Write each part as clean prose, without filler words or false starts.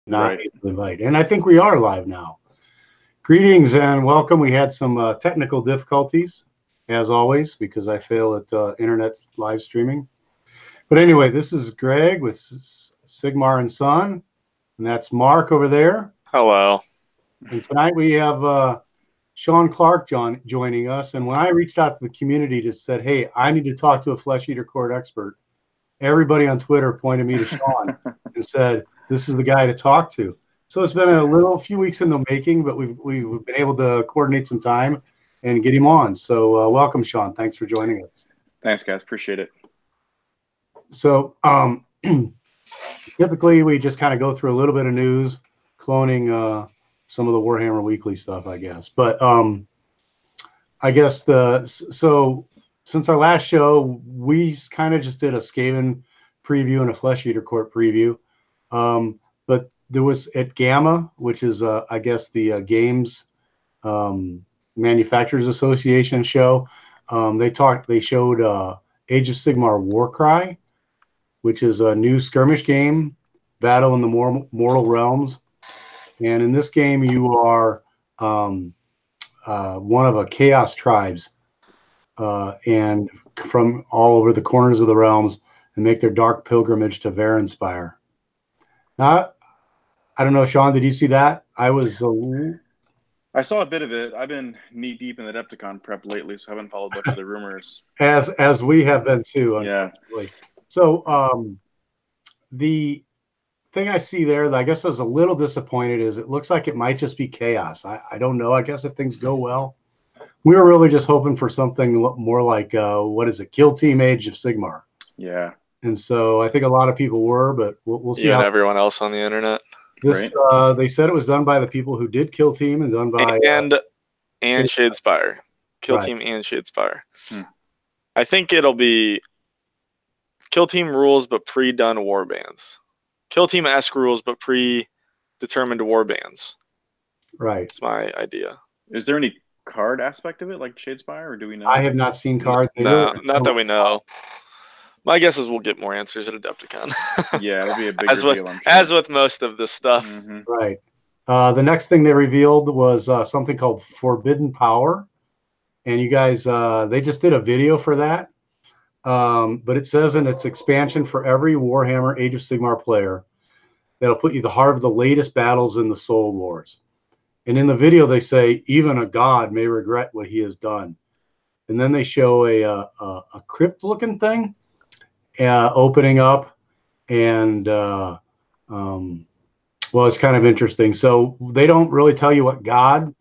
not invite. And I think we are live now. Greetings and welcome. We had some technical difficulties, as always, because I fail at internet live streaming. But anyway, this is Greg with Sigmar and Son, and that's Mark over there. Hello. And tonight we have Shaun Clarke joining us. And when I reached out to the community to said, hey, I need to talk to a Flesh Eater Court expert, everybody on Twitter pointed me to Shaun and said, this is the guy to talk to. So it's been a few weeks in the making, but we've been able to coordinate some time and get him on. So welcome, Shaun. Thanks for joining us. Thanks, guys. Appreciate it. So typically we just kind of go through a little bit of news, cloning some of the Warhammer Weekly stuff, I guess. But I guess so since our last show, we kind of just did a Skaven preview and a Flesh Eater Court preview. But there was at Gamma, which is, I guess, the Games Manufacturers Association show. They showed Age of Sigmar Warcry, which is a new skirmish game, Battle in the Mortal Realms. And in this game, you are one of a chaos tribes, and from all over the corners of the realms, and make their dark pilgrimage to Varanspire. Now, I don't know, Shaun, did you see that? I saw a bit of it. I've been knee deep in the Adepticon prep lately, so I haven't followed much of the rumors. As we have been too, unfortunately. Yeah. So the thing I see there that I guess I was a little disappointed is it looks like it might just be chaos. I don't know. I guess if things go well, we were really just hoping for something more like what is it? Kill Team Age of Sigmar. Yeah. And so I think a lot of people were, but we'll see. Yeah, and everyone else on the internet. This they said it was done by the people who did Kill Team and done by and Shadespire. Kill Team and Shadespire. I think it'll be Kill Team rules but pre-done warbands. Kill Team-esque rules but pre-determined warbands. Right. That's my idea. Is there any card aspect of it like Shadespire, or do we know? I have not seen cards. No, not that we know. My guess is we'll get more answers at Adepticon. Yeah, it'll be a big reveal, I'm sure. As with most of this stuff. Right. The next thing they revealed was something called Forbidden Power. And you guys, they just did a video for that. But it says in its expansion for every Warhammer Age of Sigmar player, that'll put you the heart of the latest battles in the Soul Wars. And in the video, they say, even a god may regret what he has done. And then they show a crypt-looking thing opening up, and well, it's kind of interesting. So they don't really tell you what god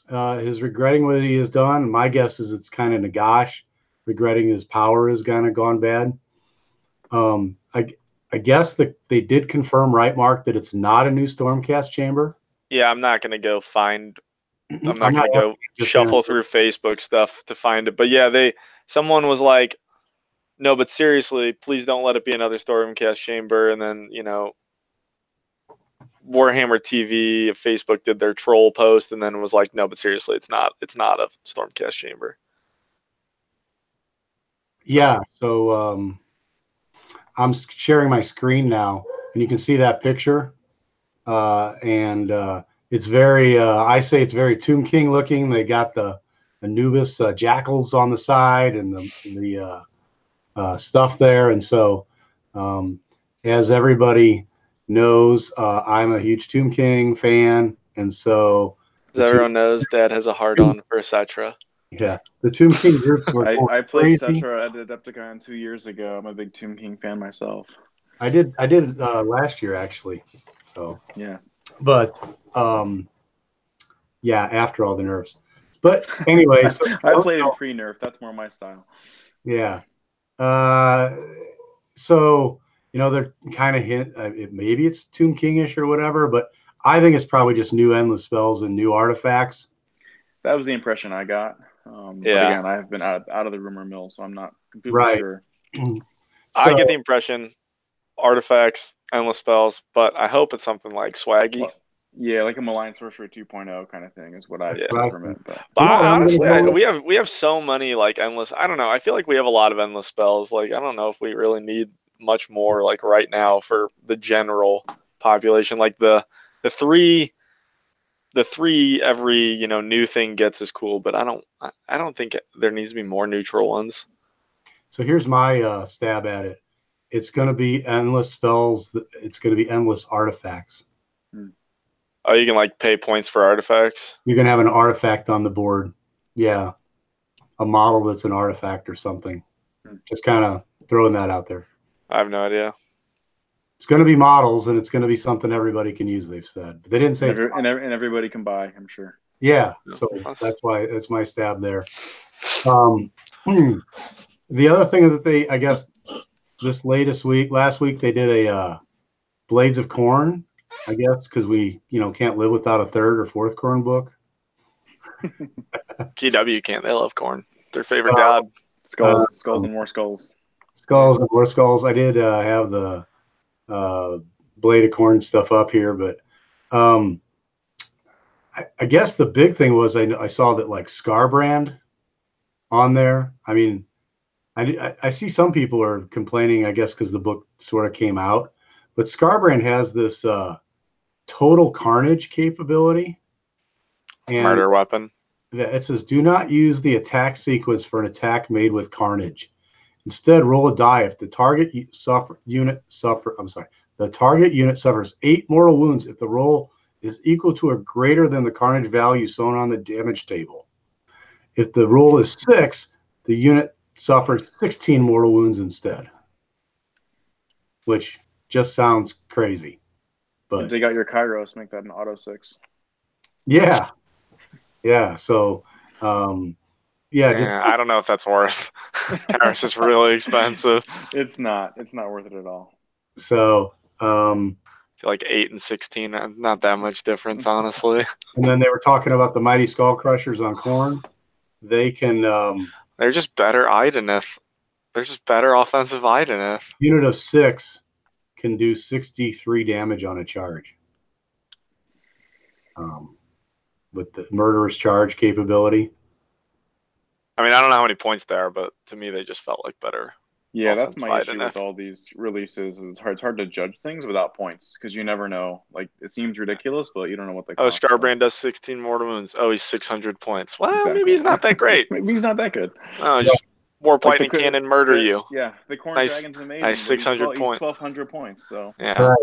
is regretting what he has done. My guess is it's kind of Nagash regretting his power has kind of gone bad. I guess that they did confirm, right, Mark, that it's not a new Stormcast chamber. Yeah, I'm not going to go find. I'm not going to go shuffle through Facebook stuff to find it. But yeah, someone was like, no, but seriously, please don't let it be another Stormcast chamber. And then, Warhammer TV, Facebook did their troll post, and then it was like, no, but seriously, it's not a Stormcast chamber. Yeah, so I'm sharing my screen now, and you can see that picture. And it's very, I say it's very Tomb King looking. They got the Anubis jackals on the side and the stuff there. And so, as everybody knows, I'm a huge Tomb King fan. And so, as everyone knows, Dad has a hard-on for Cetra. Yeah, the Tomb King groups were I played Cetra at Adepticon 2 years ago. I'm a big Tomb King fan myself. I did last year, actually. So yeah. But yeah, after all the nerfs. But anyway, so, I played in pre-nerf. That's more my style. Yeah. So they're kind of maybe it's Tomb King-ish or whatever, but I think it's probably just new endless spells and new artifacts. That was the impression I got. But again, I have been out of the rumor mill, so I'm not completely sure. I get the impression artifacts, endless spells, but I hope it's something like Swaggy. Well, yeah, like a Malign Sorcery 2.0 kind of thing is what I get from it. But honestly, we have so many like endless. I don't know. I feel like we have a lot of endless spells. Like I don't know if we really need much more like right now for the general population. Like the three every new thing gets is cool, but I don't think there needs to be more neutral ones. So here's my stab at it. It's going to be endless spells. It's going to be endless artifacts. Oh, you can like pay points for artifacts? You're going to have an artifact on the board. Yeah. A model that's an artifact or something. Just kind of throwing that out there. I have no idea. It's going to be models, and it's going to be something everybody can use, they've said. But they didn't say and everybody can buy, I'm sure. Yeah, so that's my stab there. The other thing that I guess this last week they did a Blades of Corn, I guess, because we can't live without a third or fourth Corn book. GW can't. They love Corn. Their favorite god. Skulls and more skulls. Skulls and more skulls. I did have the Blade of Corn stuff up here, but I guess the big thing was I saw that like Scarbrand on there. I mean, I see some people are complaining, I guess, because the book sort of came out, but Scarbrand has this total carnage capability. And murder weapon. It says, do not use the attack sequence for an attack made with carnage. Instead, roll a die if the target unit suffers 8 mortal wounds if the roll is equal to or greater than the carnage value shown on the damage table. If the roll is 6, the unit suffers 16 mortal wounds instead, which just sounds crazy. But they got your Kairos, make that an auto 6. Yeah. So, I don't know if that's worth. Kairos is really expensive. It's not worth it at all. So, I feel like 8 and 16, not that much difference, honestly. And then they were talking about the Mighty Skull Crushers on Khorne. They can. They're just better Ideneth. They're just better offensive Ideneth. Unit of 6 can do 63 damage on a charge. With the murderous charge capability. I mean, I don't know how many points there are, but to me, they just felt like better. Yeah, that's my issue with all these releases. It's hard to judge things without points because you never know. Like, it seems ridiculous, but you don't know what they cost. Scarbrand does 16 mortal wounds. Oh, he's 600 points. Well, maybe he's not that great. Maybe he's not that good. Oh, just Warp Lightning Cannon murder you. Yeah, the Khorne Dragon's amazing. Nice 600 points. 1,200 points. So yeah. Right.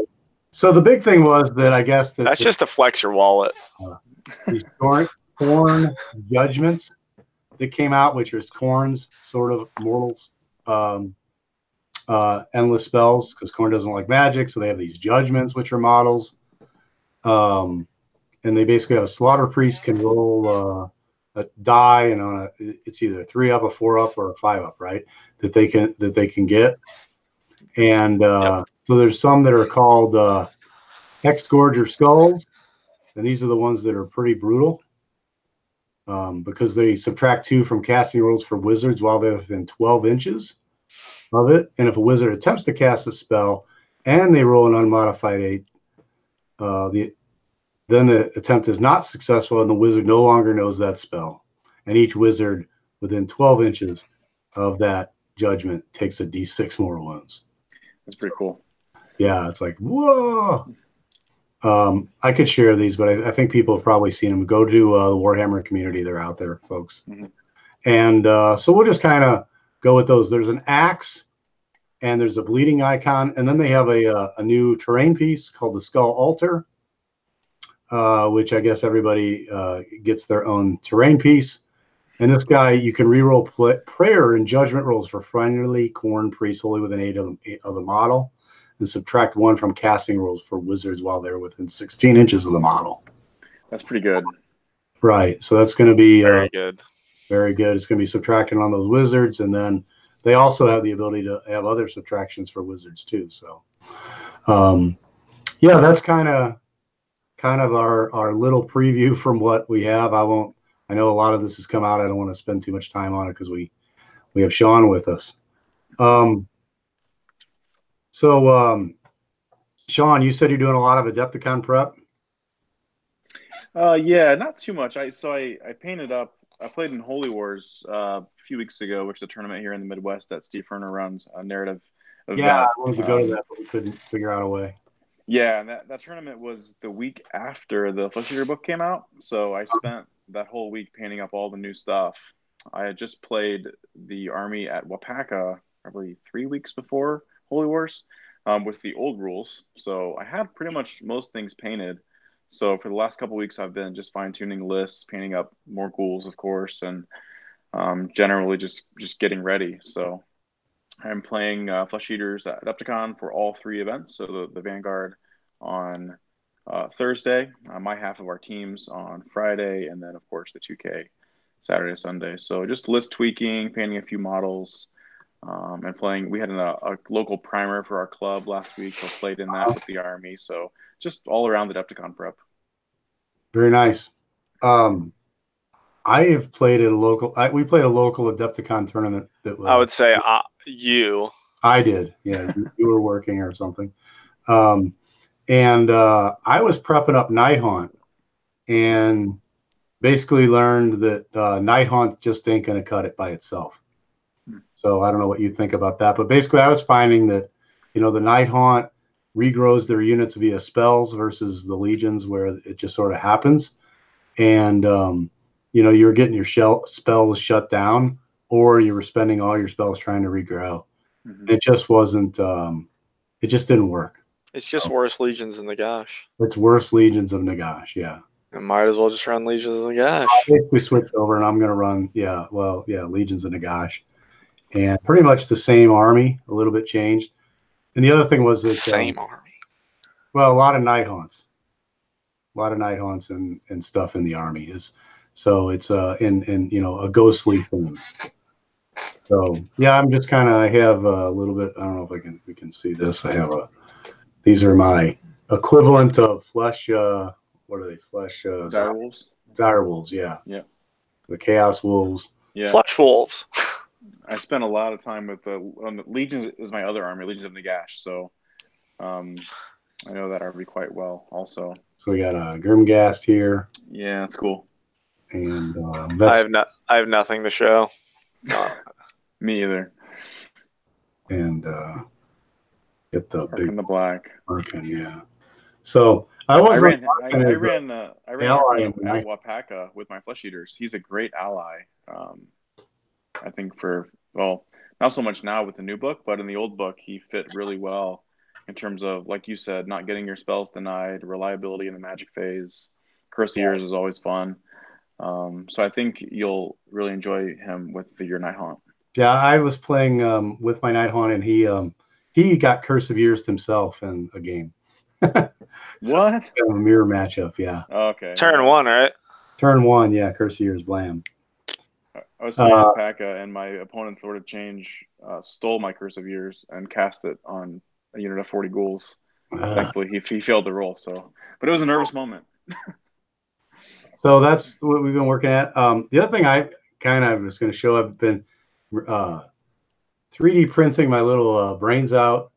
So the big thing was that I guess that's just to flex your wallet. These Khorne judgments that came out, which was Khorne's sort of mortals, endless spells, because Khorne doesn't like magic, so they have these judgments, which are models, and they basically have a slaughter priest can roll a die, and it's either a 3-up, a 4-up, or a 5-up, right? That they can get, and so there's some that are called Hexgorger Skulls, and these are the ones that are pretty brutal. Because they subtract 2 from casting rolls for wizards while they're within 12 inches of it. And if a wizard attempts to cast a spell and they roll an unmodified 8, then the attempt is not successful and the wizard no longer knows that spell. And each wizard within 12 inches of that judgment takes a d6 mortal wounds. That's pretty cool. Yeah, it's like, whoa. I could share these, but I think people have probably seen them. Go to the Warhammer community; they're out there, folks. Mm-hmm. And so we'll just kind of go with those. There's an axe, and there's a bleeding icon, and then they have a new terrain piece called the Skull Altar, which I guess everybody gets their own terrain piece. And this guy, you can reroll prayer and judgment rolls for friendly Khorne priests only within 8 of the model, and subtract 1 from casting rolls for wizards while they're within 16 inches of the model. That's pretty good. Right. So that's going to be very good. Very good. It's going to be subtracting on those wizards, and then they also have the ability to have other subtractions for wizards too. So, that's kind of our little preview from what we have. I know a lot of this has come out. I don't want to spend too much time on it because we have Shaun with us. So, Shaun, you said you're doing a lot of Adepticon prep? Yeah, not too much. I painted up. I played in Holy Wars a few weeks ago, which is a tournament here in the Midwest that Steve Ferner runs, a narrative event. Yeah, I wanted to go to that, but we couldn't figure out a way. Yeah, and that tournament was the week after the Flesh Eater book came out. So I spent that whole week painting up all the new stuff. I had just played the army at Wapaka probably 3 weeks before Holy Wars with the old rules. So I had pretty much most things painted. So for the last couple weeks, I've been just fine-tuning lists, painting up more ghouls, of course, and generally just getting ready. So I'm playing Flesh Eaters at Adepticon for all 3 events. So the Vanguard on Thursday, my half of our teams on Friday, and then, of course, the 2K Saturday, Sunday. So just list tweaking, painting a few models, and playing. We had a local primer for our club last week, so played in that with the Army. So just all around the Adepticon prep. Very nice. I have played at a local. We played a local Adepticon tournament. That was, I would say you. I did. Yeah, you were working or something. And I was prepping up Nighthaunt, and basically learned that Nighthaunt just ain't going to cut it by itself. So I don't know what you think about that, but basically I was finding that, the Nighthaunt regrows their units via spells versus the legions where it just sort of happens. And you were getting your spells shut down, or you were spending all your spells trying to regrow. Mm-hmm. It just wasn't. It just didn't work. It's just worse legions in Nagash. It's worse legions of Nagash. Yeah. I might as well just run legions of Nagash. I think we switched over, and I'm going to run. Legions of Nagash, and pretty much the same army, a little bit changed. And the other thing was that same army. Well, a lot of Nighthaunt's and stuff in the army is. So it's in a ghostly theme. So yeah, I'm just kind of, I have a little bit. I don't know if we can see this. I have these are my equivalent of flesh. What are they? Flesh. Dire wolves. Dire wolves. Yeah. Yeah. The Chaos wolves. Yeah. Flesh wolves. I spent a lot of time with the Legions is my other army, Legions of Nagash. So, I know that army quite well. Also. So we got a Grimghast here. Yeah, that's cool. And I have nothing to show. Me either. And get the Arkin the Black. Arkin, yeah. So I ran Arkin at Wapaka with my Flesh Eaters. He's a great ally. I think not so much now with the new book, but in the old book, he fit really well in terms of, like you said, not getting your spells denied, reliability in the magic phase. Curse of Years is always fun. So I think you'll really enjoy him with your Nighthaunt. Yeah, I was playing with my Nighthaunt, and he got Curse of Years himself in a game. What? A mirror matchup, yeah. Okay. Turn 1, right? Turn 1, yeah. Curse of Years, blam. I was playing Alpaca, and my opponent Lord of Change stole my Curse of Years and cast it on a unit of 40 ghouls. Thankfully, he failed the roll. But it was a nervous moment. So that's what we've been working at. The other thing I kind of was going to show, I've been 3D printing my little brains out.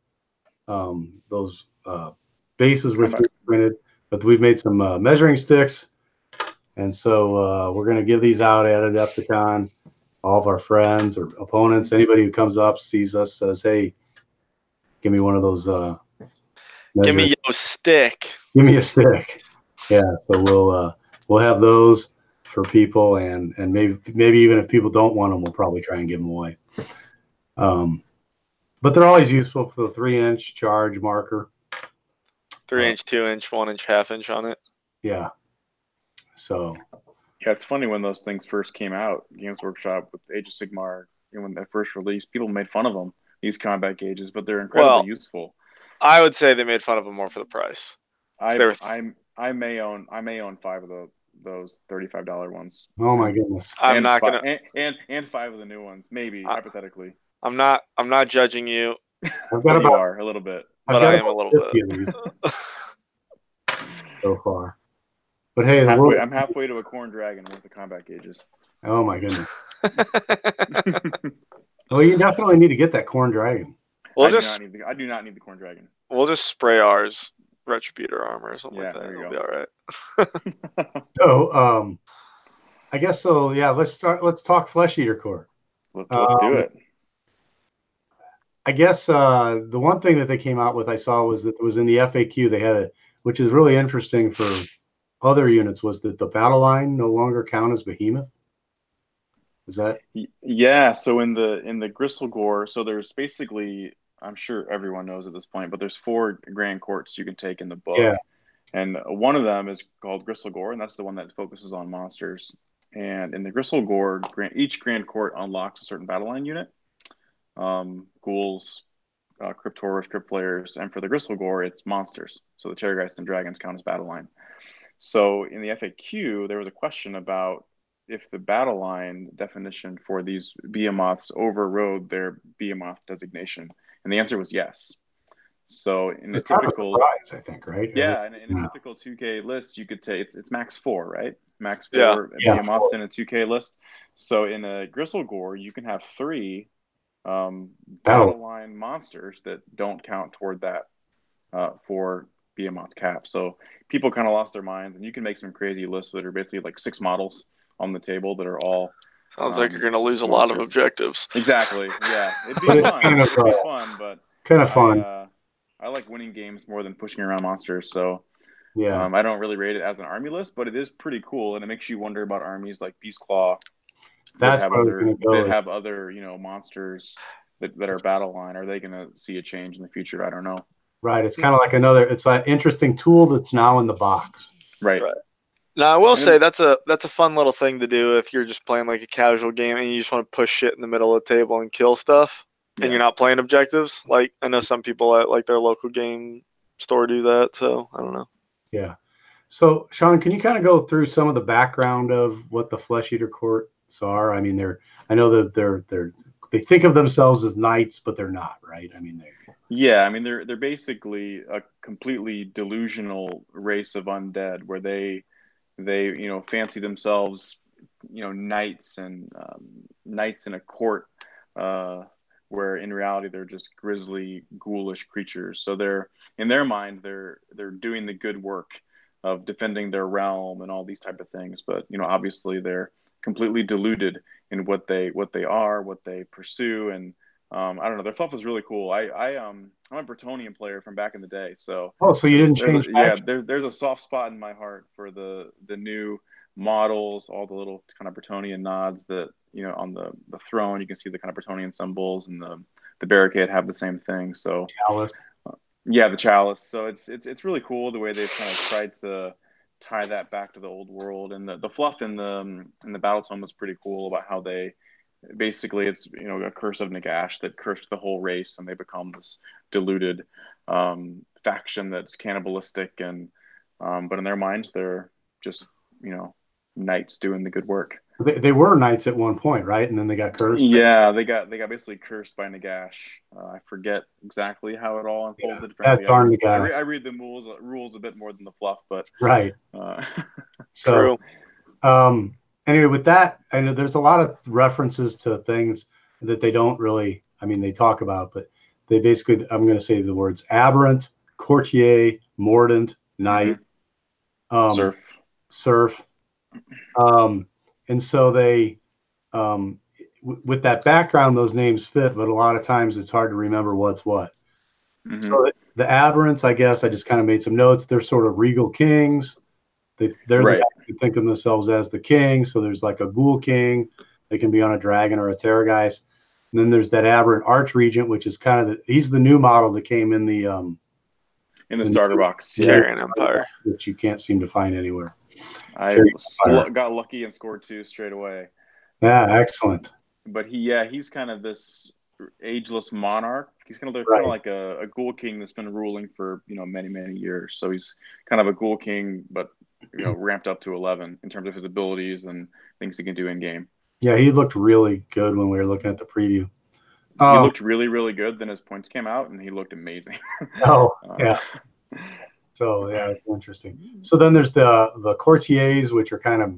Those bases were 3D printed, but we've made some measuring sticks. And so we're going to give these out at Adepticon. All of our friends or opponents, anybody who comes up, sees us, says, hey, give me one of those. Give me your stick. Give me a stick. Yeah, so we'll have those for people, and maybe even if people don't want them, we'll probably try and give them away. But they're always useful for the 3-inch charge marker. 3-inch, 2-inch, 1-inch, half-inch on it. Yeah. So. Yeah, it's funny when those things first came out. Games Workshop with Age of Sigmar, when they first released, people made fun of them, these combat gauges, but they're incredibly useful. I would say they made fun of them more for the price. I may own 5 of those $35 ones. Oh my goodness! I'm not gonna and 5 of the new ones, maybe hypothetically. I'm not judging you. I've got you are a little bit, but I am a little bit so far. But hey, I'm halfway to a Corn Dragon with the combat gauges. Oh my goodness! Well, you definitely need to get that Corn Dragon. I do not need the Corn Dragon. We'll just spray ours Retributor armor or something like that. There you It'll go. be all right. So, I guess so. Yeah, let's talk Flesh Eater Court. Let's do it. I guess the one thing that they came out with I saw was that it was in the FAQ they had it, which is really interesting for other units, was that the battle line no longer count as behemoth. Is that? Yeah, so in the Gristlegore, so there's basically, I'm sure everyone knows at this point, but there's 4 grand courts you can take in the book. Yeah. And one of them is called Gristlegore, and that's the one that focuses on monsters. And in the Gristlegore, each grand court unlocks a certain battle line unit. Ghouls, Crypt Horrors, Crypt Flayers, and for the Gristlegore, it's monsters. So the Terrorgeist and Dragons count as battle line. So in the FAQ, there was a question about if the battle line definition for these behemoths overrode their behemoth designation, and the answer was yes. So in a typical, surprise, I think, right? yeah, in a typical 2K list, you could take it's max 4, right? Max 4 behemoths in a 2K list. So in a Gristlegore, you can have 3 battle line monsters that don't count toward that for behemoth cap. So people kind of lost their minds, and you can make some crazy lists that are basically like 6 models on the table that are all. Sounds like you're going to lose a lot of objectives. Exactly. Yeah, it'd be fun. It'd be fun, but kind of fun. I like winning games more than pushing around monsters. So yeah, I don't really rate it as an army list, but it is pretty cool, and it makes you wonder about armies like Beastclaw that have other monsters that are battle line. Are they going to see a change in the future? I don't know. Right. It's kind of like it's an interesting tool that's now in the box. Right. Now I will say that's a fun little thing to do if you're just playing like a casual game and you just want to push shit in the middle of the table and kill stuff, and you're not playing objectives. Like I know some people at like their local game store do that, so I don't know. Yeah. So Shaun, can you kind of go through some of the background of what the Flesh Eater Courts are? I mean, I know that they think of themselves as knights, but they're not, right? I mean, they're basically a completely delusional race of undead where they fancy themselves knights and knights in a court where in reality they're just grisly ghoulish creatures. So in their mind they're doing the good work of defending their realm and all these type of things, but obviously they're completely deluded in what they are, what they pursue. And I don't know, their fluff is really cool. I'm a Bretonnian player from back in the day, so so you didn't change. There's a soft spot in my heart for the new models, all the little kind of Bretonnian nods that on the throne you can see the kind of Bretonnian symbols, and the barricade have the same thing. So chalice. The chalice. So it's really cool the way they've kind of tried to tie that back to the old world, and the fluff in the Battletome was pretty cool about how they basically it's a curse of Nagash that cursed the whole race, and they become this deluded faction that's cannibalistic, and but in their minds they're just knights doing the good work. They were knights at one point, right? And then they got cursed. Yeah, they got basically cursed by Nagash. I forget exactly how it all unfolded. That darn Nagash. I read the rules a bit more than the fluff, but right. So, anyway, with that, I know there's a lot of references to things that they don't really. I mean, they talk about, but they basically. I'm going to say the words aberrant, courtier, mordant, knight, serf. And so they, with that background, those names fit, but a lot of times it's hard to remember what's what. Mm-hmm. So the aberrants, I guess, I just kind of made some notes. They're sort of regal kings. They're the guys who think of themselves as the king. So there's like a ghoul king. They can be on a dragon or a terrorgeist. And then there's that aberrant archregent, which is kind of he's the new model that came in the starter box. Carrion Empire, which you can't seem to find anywhere. I got lucky and scored 2 straight away. Yeah, excellent. But he's kind of this ageless monarch. He's kind of like a ghoul king that's been ruling for many years. So he's kind of a ghoul king, but ramped up to 11 in terms of his abilities and things he can do in game. Yeah, he looked really good when we were looking at the preview. He looked really, really good. Then his points came out, and he looked amazing. Yeah. So yeah, it's interesting. So then there's the courtiers, which are kind of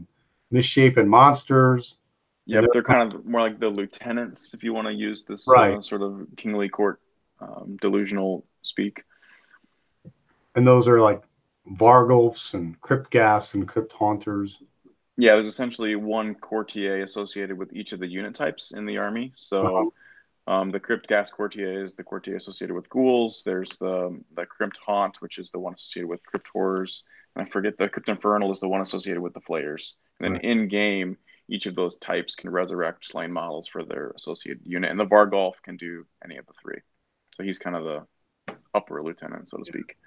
misshapen monsters. Yeah, but they're kind of more like the lieutenants, if you want to use this sort of kingly court delusional speak. And those are like Vargulfs and Cryptghast and Crypt Haunters. Yeah, there's essentially one courtier associated with each of the unit types in the army. So The Crypt Gas Courtier is the courtier associated with ghouls. There's the Crypt Haunt, which is the one associated with Crypt Horrors. And I forget, the Crypt Infernal is the one associated with the Flayers. And then in game, each of those types can resurrect slain models for their associated unit. And the Vargolf can do any of the three. So he's kind of the upper lieutenant, so to speak.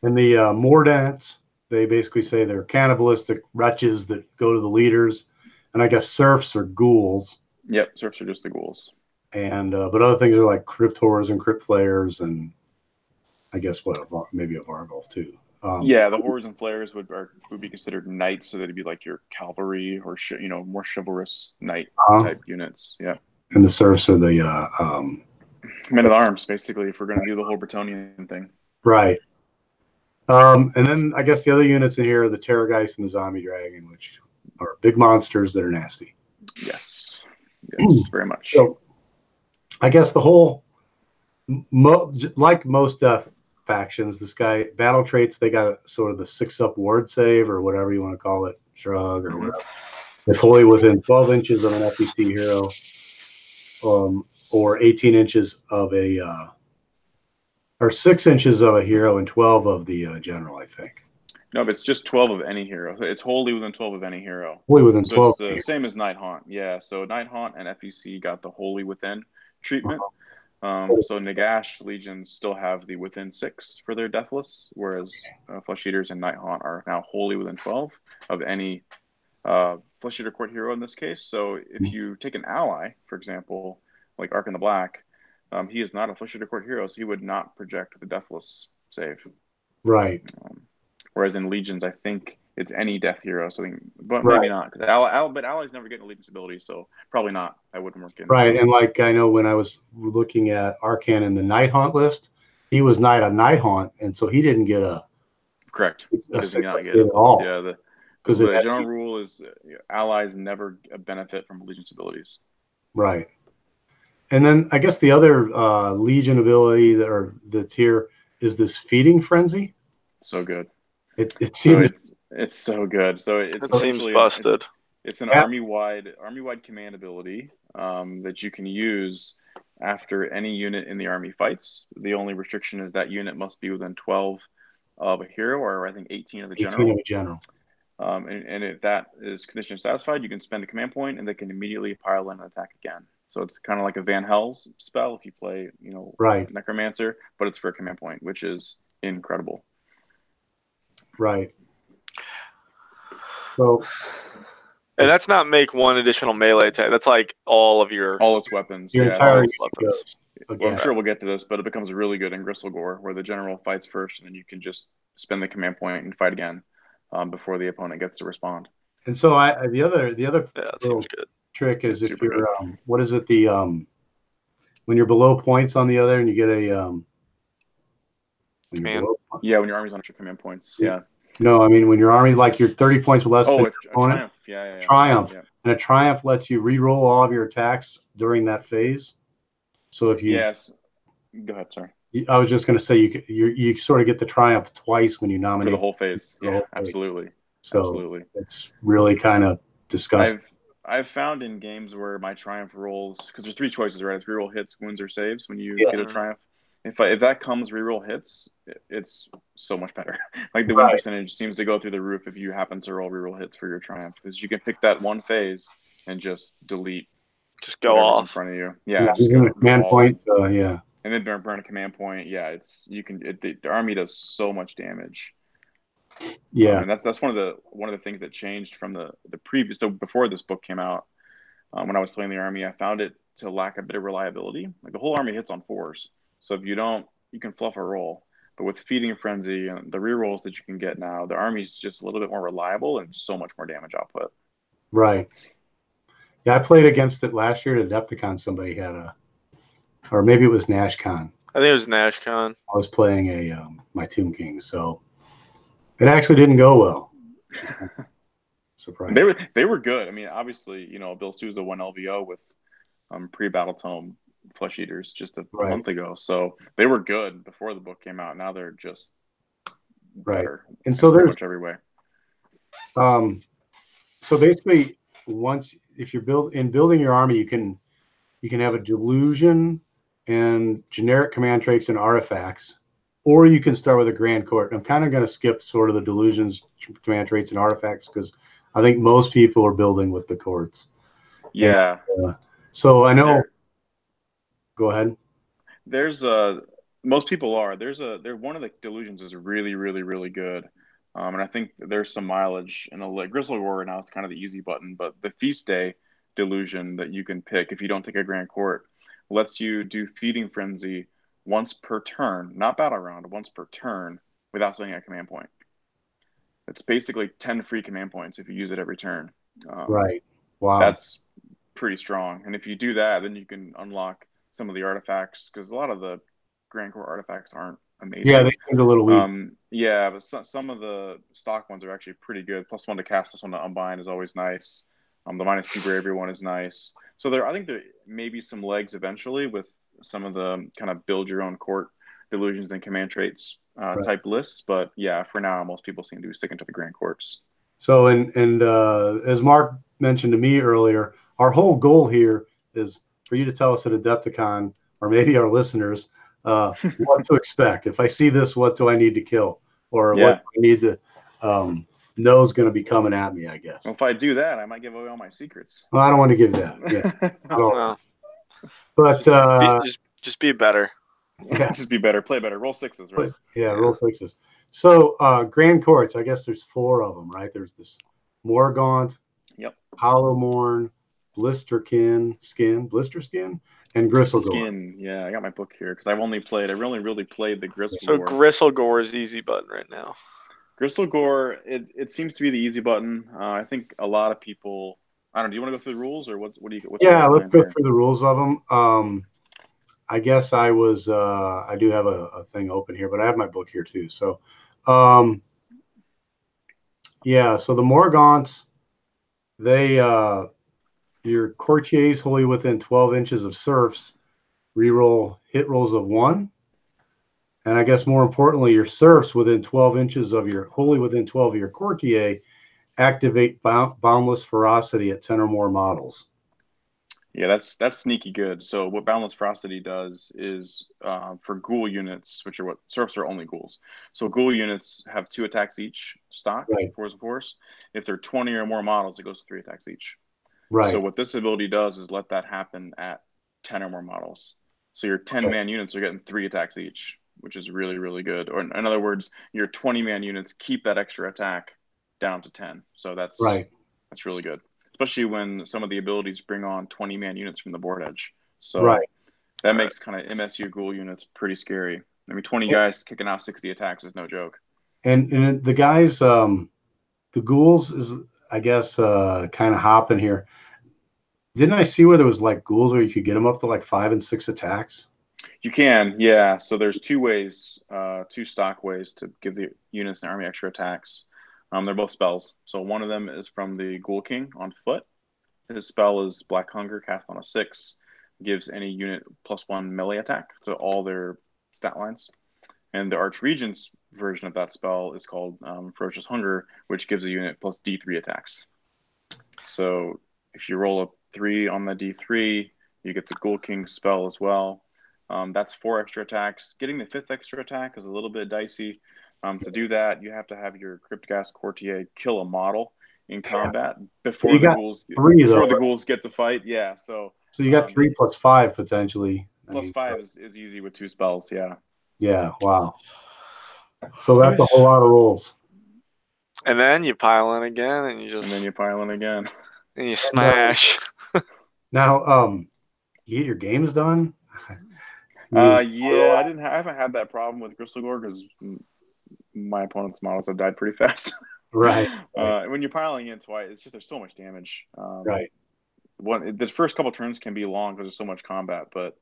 And the Mordants, they basically say they're cannibalistic wretches that go to the leaders. And I guess serfs are ghouls. Yep, serfs are just the ghouls. And but other things are like Crypt Horrors and Crypt Flayers, and I guess maybe a Vargolf too. Yeah, the Horrors and Flayers would be considered knights, so that'd be like your cavalry or more chivalrous knight type units. Yeah. And the serfs are the men at arms, basically, if we're going to do the whole Bretonian thing. Right. And then I guess the other units in here are the Terrorgeist and the Zombie Dragon, which are big monsters that are nasty. Yes. Yes, very much. So I guess the whole, like most death factions, this guy, battle traits, they got sort of the 6-up ward save or whatever you want to call it, shrug or whatever. If wholly within 12 inches of an FEC hero, or 18 inches of a, or 6 inches of a hero and 12 of the general, I think. No, but it's just 12 of any hero. It's wholly within 12 of any hero. Wholly within 12. It's the same as Night Haunt. Yeah, so Night Haunt and FEC got the wholly within treatment. So Nagash legions still have the within 6 for their deathless, whereas Flesh Eaters and Night Haunt are now wholly within 12 of any Flesh Eater Court hero in this case. So if you take an ally, for example, like Ark in the Black, he is not a Flesh Eater Court hero, so he would not project the deathless save. Right. Whereas in legions, I think it's any death hero, so but maybe not, because but allies never get an allegiance ability, so probably not. I wouldn't work in. Right, and like I know when I was looking at Arcan in the Night Haunt list, he was not a Night Haunt, and so he didn't get a correct. He does not get at all. Yeah, because the general rule is allies never benefit from allegiance abilities. Right, and then I guess the other Legion ability that's here is this Feeding Frenzy. So good. It seems it's so good. So it seems busted. It's an army-wide command ability that you can use after any unit in the army fights. The only restriction is that unit must be within 12 of a hero, or I think 18 of the general. 18 of a general. And if that is condition satisfied, you can spend a command point, and they can immediately pile in and attack again. So it's kind of like a Van Hell's spell if you play, Necromancer, but it's for a command point, which is incredible. Right. So, And that's not make one additional melee attack. That's like all its weapons. Your entire weapons. Well, I'm sure we'll get to this, but it becomes really good in Gristlegore, where the general fights first, and then you can just spend the command point and fight again before the opponent gets to respond. And so the other little trick is if you're what is it when you're below points on the other and you get a when your army's on extra command points. Yeah. No, I mean when your army, like you're 30 points less than your opponent. Triumph. Yeah. Triumph. Yeah. And a triumph lets you re-roll all of your attacks during that phase. So if you Yes. Go ahead, sorry. I was just going to say you sort of get the triumph twice when you nominate for the whole phase. Yeah, absolutely. So absolutely. It's really kind of disgusting. I've found in games where my triumph rolls, because there's 3 choices, right? It's reroll hits, wounds, or saves when you get a triumph. If that comes reroll hits, it's so much better. Like the win percentage seems to go through the roof if you happen to roll reroll hits for your triumph, because you can pick that one phase and just delete, just go off in front of you. Yeah, just go command point. Yeah, and then burn a command point. Yeah, the army does so much damage. Yeah, and that's one of the things that changed from the previous. So before this book came out, when I was playing the army, I found it to lack a bit of reliability. Like the whole army hits on 4s, so if you don't, you can fluff a roll. But with Feeding Frenzy and the rerolls that you can get now, the army's just a little bit more reliable and so much more damage output. Right. Yeah, I played against it last year at Adepticon. Somebody had or maybe it was NashCon. I think it was NashCon. I was playing my Tomb King, so it actually didn't go well. Surprising. They were good. I mean, obviously, Bill Souza won LVO with pre-Battletome Flesh Eaters just a month ago, so they were good before the book came out. Now they're just better, and so there's much every way. So basically, if you're building your army, you can You can have a delusion and generic command traits and artifacts, or you can start with a Grand Court. I'm kind of going to skip sort of the delusions, command traits, and artifacts because I think most people are building with the courts. Yeah. And, so I know. Go ahead. There's most people are. They're one of the delusions is really, really, really good. And I think there's some mileage in a Gristle Gore now is kind of the easy button, but the Feast Day delusion that you can pick if you don't take a Grand Court lets you do Feeding Frenzy once per turn, not battle round, once per turn without spending a command point. It's basically 10 free command points if you use it every turn. Right. Wow. That's pretty strong. And if you do that, then you can unlock some of the artifacts because a lot of the Grand Core artifacts aren't amazing. Yeah, they seem a little weak. Yeah, but some of the stock ones are actually pretty good. +1 to cast, +1 to unbind is always nice. The -2 bravery one is nice. So I think there may be some legs eventually with some of the kind of build your own court delusions and command traits type lists. But yeah, for now, most people seem to be sticking to the Grand Courts. So, and as Mark mentioned to me earlier, our whole goal here is for you to tell us at Adepticon, or maybe our listeners, what to expect. If I see this, what do I need to kill? Or what do I need to know is going to be coming at me, I guess. Well, if I do that, I might give away all my secrets. Well, I don't want to give that. Yeah. No. But just be better. Yeah. Just be better. Play better. Roll 6s, right? Yeah, roll 6s. So Grand Courts, I guess there's 4 of them, right? There's this Morgaunt, Hollowmourne, Blisterskin, and Gristlegore. Skin, yeah, I got my book here because I've only really played the Gristlegore. So Gristlegore is the easy button right now. Gristlegore, it seems to be the easy button. I think a lot of people. I don't know. Do you want to go through the rules or what do you? Yeah, let's go through the rules of them. I guess I do have a thing open here, but I have my book here too. So, yeah. So the Morgaunts, they your courtiers wholly within 12 inches of serfs reroll hit rolls of 1. And I guess more importantly, your serfs within 12 inches of your wholly within 12 of your courtier activate boundless ferocity at 10 or more models. Yeah, that's sneaky good. So what Boundless Ferocity does is for ghoul units, which are what serfs are only ghouls. So ghoul units have 2 attacks each stock, force of force. If they're 20 or more models, it goes to 3 attacks each. Right. So what this ability does is let that happen at 10 or more models. So your 10-man units are getting 3 attacks each, which is really, really good. Or in other words, your 20-man units keep that extra attack down to 10. So that's really good. Especially when some of the abilities bring on 20-man units from the board edge. So that makes kind of MSU ghoul units pretty scary. I mean, 20 guys kicking out 60 attacks is no joke. And the guys, the ghouls is, I guess, kind of hopping here. Didn't I see where there was like ghouls where you could get them up to like 5 and 6 attacks? You can, yeah. So there's 2 ways, 2 stock ways to give the units in the army extra attacks. They're both spells. So one of them is from the Ghoul King on foot. His spell is Black Hunger, cast on a 6. Gives any unit +1 melee attack to all their stat lines. And the Archregent's version of that spell is called Ferocious Hunger, which gives a unit plus D3 attacks. So if you roll a 3 on the D3, you get the Ghoul King spell as well. That's 4 extra attacks. Getting the 5th extra attack is a little bit dicey. To do that, you have to have your Cryptghast Courtier kill a model in combat before the ghouls get to fight. Yeah, so you got 3 + 5 potentially. +5 is easy with 2 spells. Yeah. Yeah. Wow. So that's a whole lot of rolls. And then you pile in again, and then you pile in again, and you smash. Now, you get your games done. Yeah, I haven't had that problem with Gristlegore because my opponent's models have died pretty fast. Right. When you're piling in twice, it's just there's so much damage. The first couple turns can be long because there's so much combat, but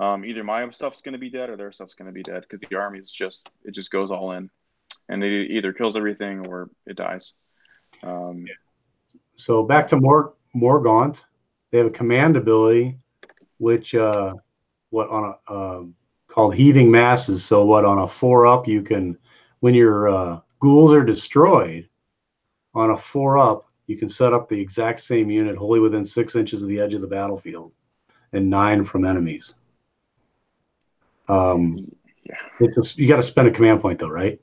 either my stuff's going to be dead or their stuff's going to be dead because the army is just goes all in, and it either kills everything or it dies. So back to Morgaunt, they have a command ability, which called Heaving Masses. So what on a 4-up you can, when your ghouls are destroyed, on a 4-up you can set up the exact same unit wholly within 6 inches of the edge of the battlefield, and 9 from enemies. Yeah. You got to spend a command point though, right?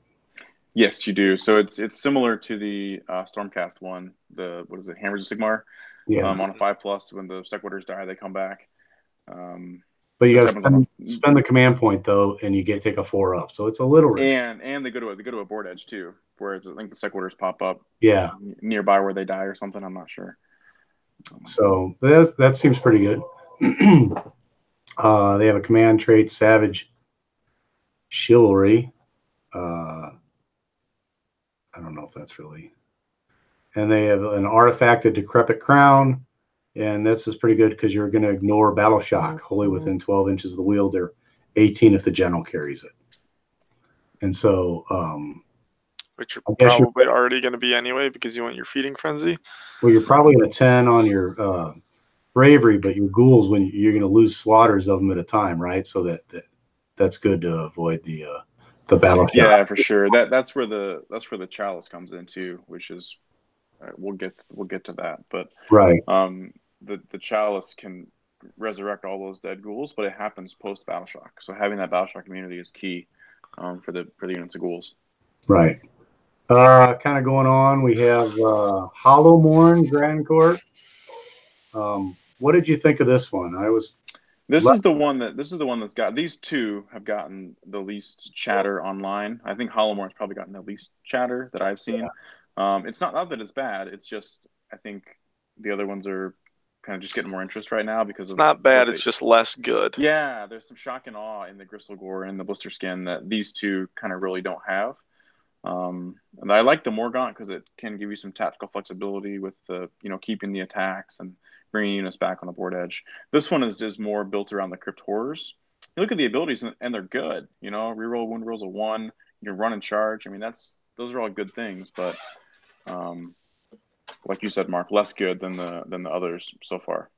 Yes, you do. So it's similar to the Stormcast one. What is it? Hammers of Sigmar. Yeah. On a 5+, when the Sequitors die, they come back. But you got to spend the command point though, and you take a 4 up. So it's a little risky. And they go to a board edge too, where I think the Sequitors pop up. Yeah. Nearby where they die or something. I'm not sure. So that seems pretty good. They have a command trait, Savage Chivalry. I don't know if that's really. And they have an artifact, a Decrepit Crown. And this is pretty good because you're going to ignore Battle Shock wholly within 12 inches of the wheel. They're 18 if the general carries it. And so. Which you're probably already going to be anyway because you want your Feeding Frenzy. Well, you're probably going to 10 on your bravery, but your ghouls, when you're going to lose slaughters of them at a time, right? So that's good to avoid the battle. Yeah, for sure. That's where the chalice comes into, which is we'll get to that. But right, the chalice can resurrect all those dead ghouls, but it happens post battle shock. So having that battle shock immunity is key for the units of ghouls. Right. Kind of going on, we have Hollowmorn Grand Court. What did you think of this one? This is the one that's got, these two have gotten the least chatter online. I think Hollowmorn's probably gotten the least chatter that I've seen. Yeah. It's not that it's bad. It's just I think the other ones are kind of just getting more interest right now because it's not bad. It's just less good. Yeah, there's some shock and awe in the Gristle Gore and the Blister Skin that these two kind of really don't have. And I like the Morgaunt because it can give you some tactical flexibility with the keeping the attacks and bringing units back on the board edge. This one is just more built around the Crypt Horrors. You look at the abilities and they're good. Reroll wound rolls a 1. You can run and charge. I mean, those are all good things, but like you said, Mark, less good than the others so far.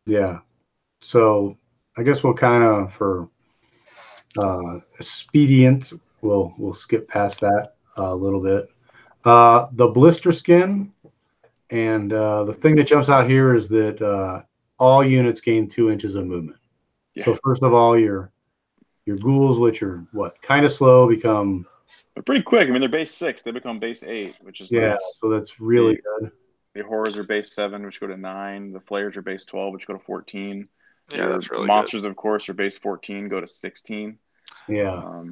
Yeah. So I guess we'll kind of for expedient, we'll skip past that a little bit. The Blister Skin, and the thing that jumps out here is that all units gain 2 inches of movement. Yeah. So first of all, your ghouls, which are kind of slow, become. They're pretty quick. I mean, they're base 6. They become base 8, which is nice. So that's really good. The Horrors are base 7, which go to 9. The Flayers are base 12, which go to 14. Yeah, that's really Monsters, good. Of course, are base 14, go to 16. Yeah.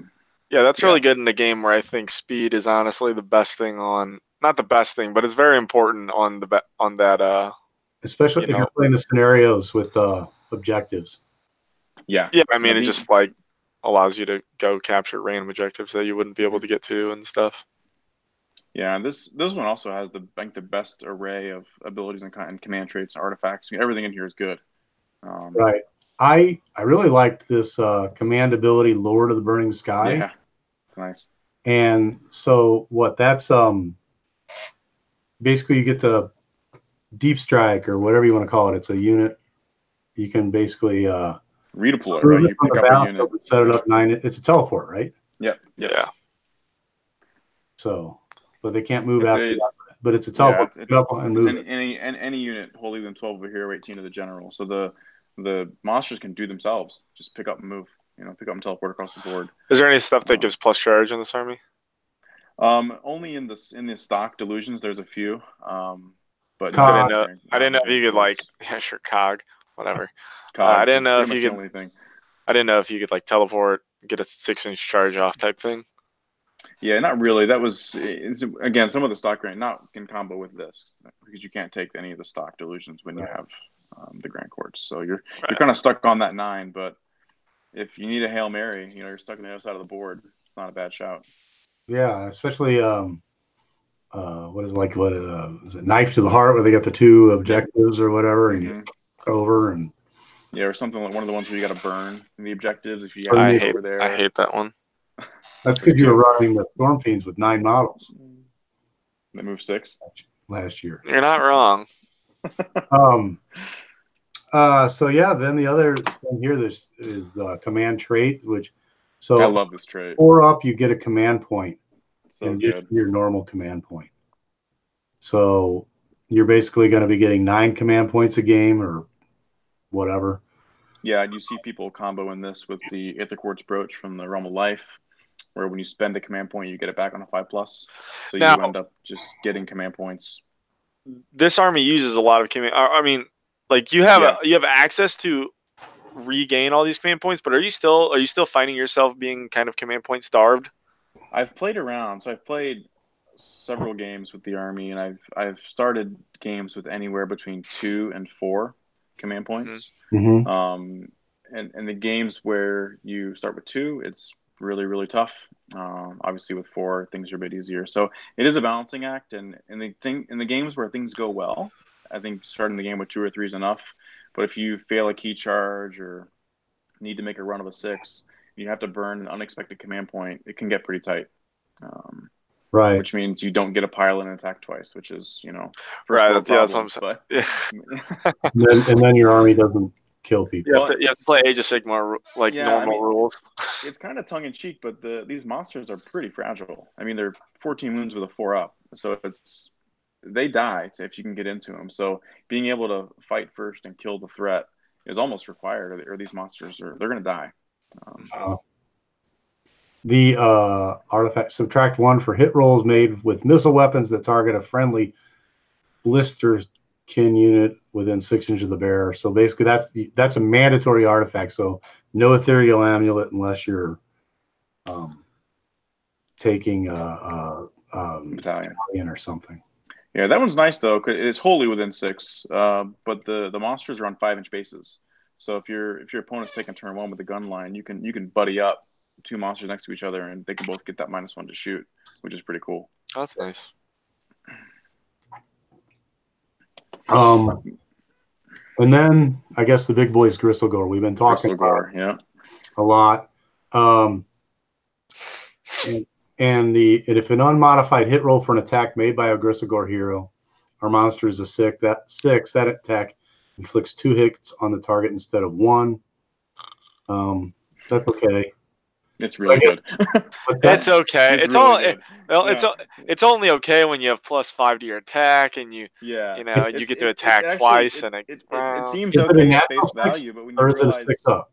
Yeah, that's really good in a game where I think speed is honestly the best thing not the best thing, but it's very important on that. Especially if you're playing the scenarios with objectives. Yeah. Yeah, I mean, it just allows you to go capture random objectives that you wouldn't be able to get to and stuff. Yeah, and this one also has the best array of abilities and command traits and artifacts. Everything in here is good. Right. I really liked this command ability, Lord of the Burning Sky. Yeah, it's nice. And so that's basically you get to deep strike or whatever you want to call it. It's a unit. You can basically redeploy, right? You pick up a unit, set it up 9. It's a teleport, right? Yep. Yeah. So, but they can't move after that. But it's a teleport. Any unit wholly within 12 of a hero, 18 of the general. So the monsters can do themselves. Just pick up and move. Pick up and teleport across the board. Is there any stuff that gives plus charge in this army? Only in the stock delusions, there's a few. But I didn't know if you could sure, cog, whatever. I didn't know if you could. I didn't know if you could teleport, get a 6-inch charge off type thing. Yeah, not really. That was again some of the stock grant, not in combo with this, because you can't take any of the stock delusions when you have the Grand Courts. So you're kind of stuck on that 9. But if you need a Hail Mary, you're stuck on the other side of the board. It's not a bad shout. Yeah, especially is it Knife to the Heart, where they got the 2 objectives or whatever, and you over and. Yeah, or something like one of the ones where you got to burn the objectives if you over there. I hate that one. That's because you were running the Storm Fiends with 9 models. They moved 6 last year. You're not wrong. So yeah, then the other thing here is command trait, which I love this trait. 4 up, you get a command point. So and good. Your normal command point. So you're basically going to be getting 9 command points a game or whatever. Yeah, you see people comboing this with the Aether Quartz Brooch from the Realm of Life, where when you spend a command point, you get it back on a 5+. So Now, you end up just getting command points. this army uses a lot of command. I mean, like you have Yeah. you have access to regain all these command points, but are you still finding yourself being kind of command point starved? I've played around, so I've played several games with the army, and I've started games with anywhere between 2 and 4 command points. Mm-hmm. And the games where you start with 2, it's really, really tough. Obviously, with 4, things are a bit easier. So it is a balancing act, and in the games where things go well, I think starting the game with 2 or 3 is enough. But if you fail a key charge or need to make a run of a 6, you have to burn an unexpected command point, it can get pretty tight. Right. Which means you don't get a pile and attack twice, which is, first Right. world That's what I'm problems. saying. But Yeah. And then your army doesn't kill people. You have to play Age of Sigmar like yeah, I normal mean, rules. it's kind of tongue in cheek, but these monsters are pretty fragile. I mean, they're 14 wounds with a 4+, so they die if you can get into them. So being able to fight first and kill the threat is almost required, or these monsters they're going to die. The artifact subtract 1 for hit rolls made with missile weapons that target a friendly blister kin unit within 6 inches of the bearer. So basically, that's a mandatory artifact. So no ethereal amulet unless you're taking Battalion or something. Yeah, that one's nice though, because it's wholly within 6. But the monsters are on 5-inch bases. So if your opponent's taking turn 1 with the gun line, you can buddy up 2 monsters next to each other, and they can both get that -1 to shoot, which is pretty cool. Oh, that's nice. And then I guess the big boys, Gristlegore. We've been talking Gristlegore, yeah, a lot. And if an unmodified hit roll for an attack made by a Gristlegore hero, our monster is a 6. That attack inflicts 2 hits on the target instead of 1. That's okay. It's really good. It's okay. It's really good. It's only okay when you have +5 to your attack and you get to attack twice, and it seems is it okay a at face natural 6, value, but when or you is it a realize 6 up?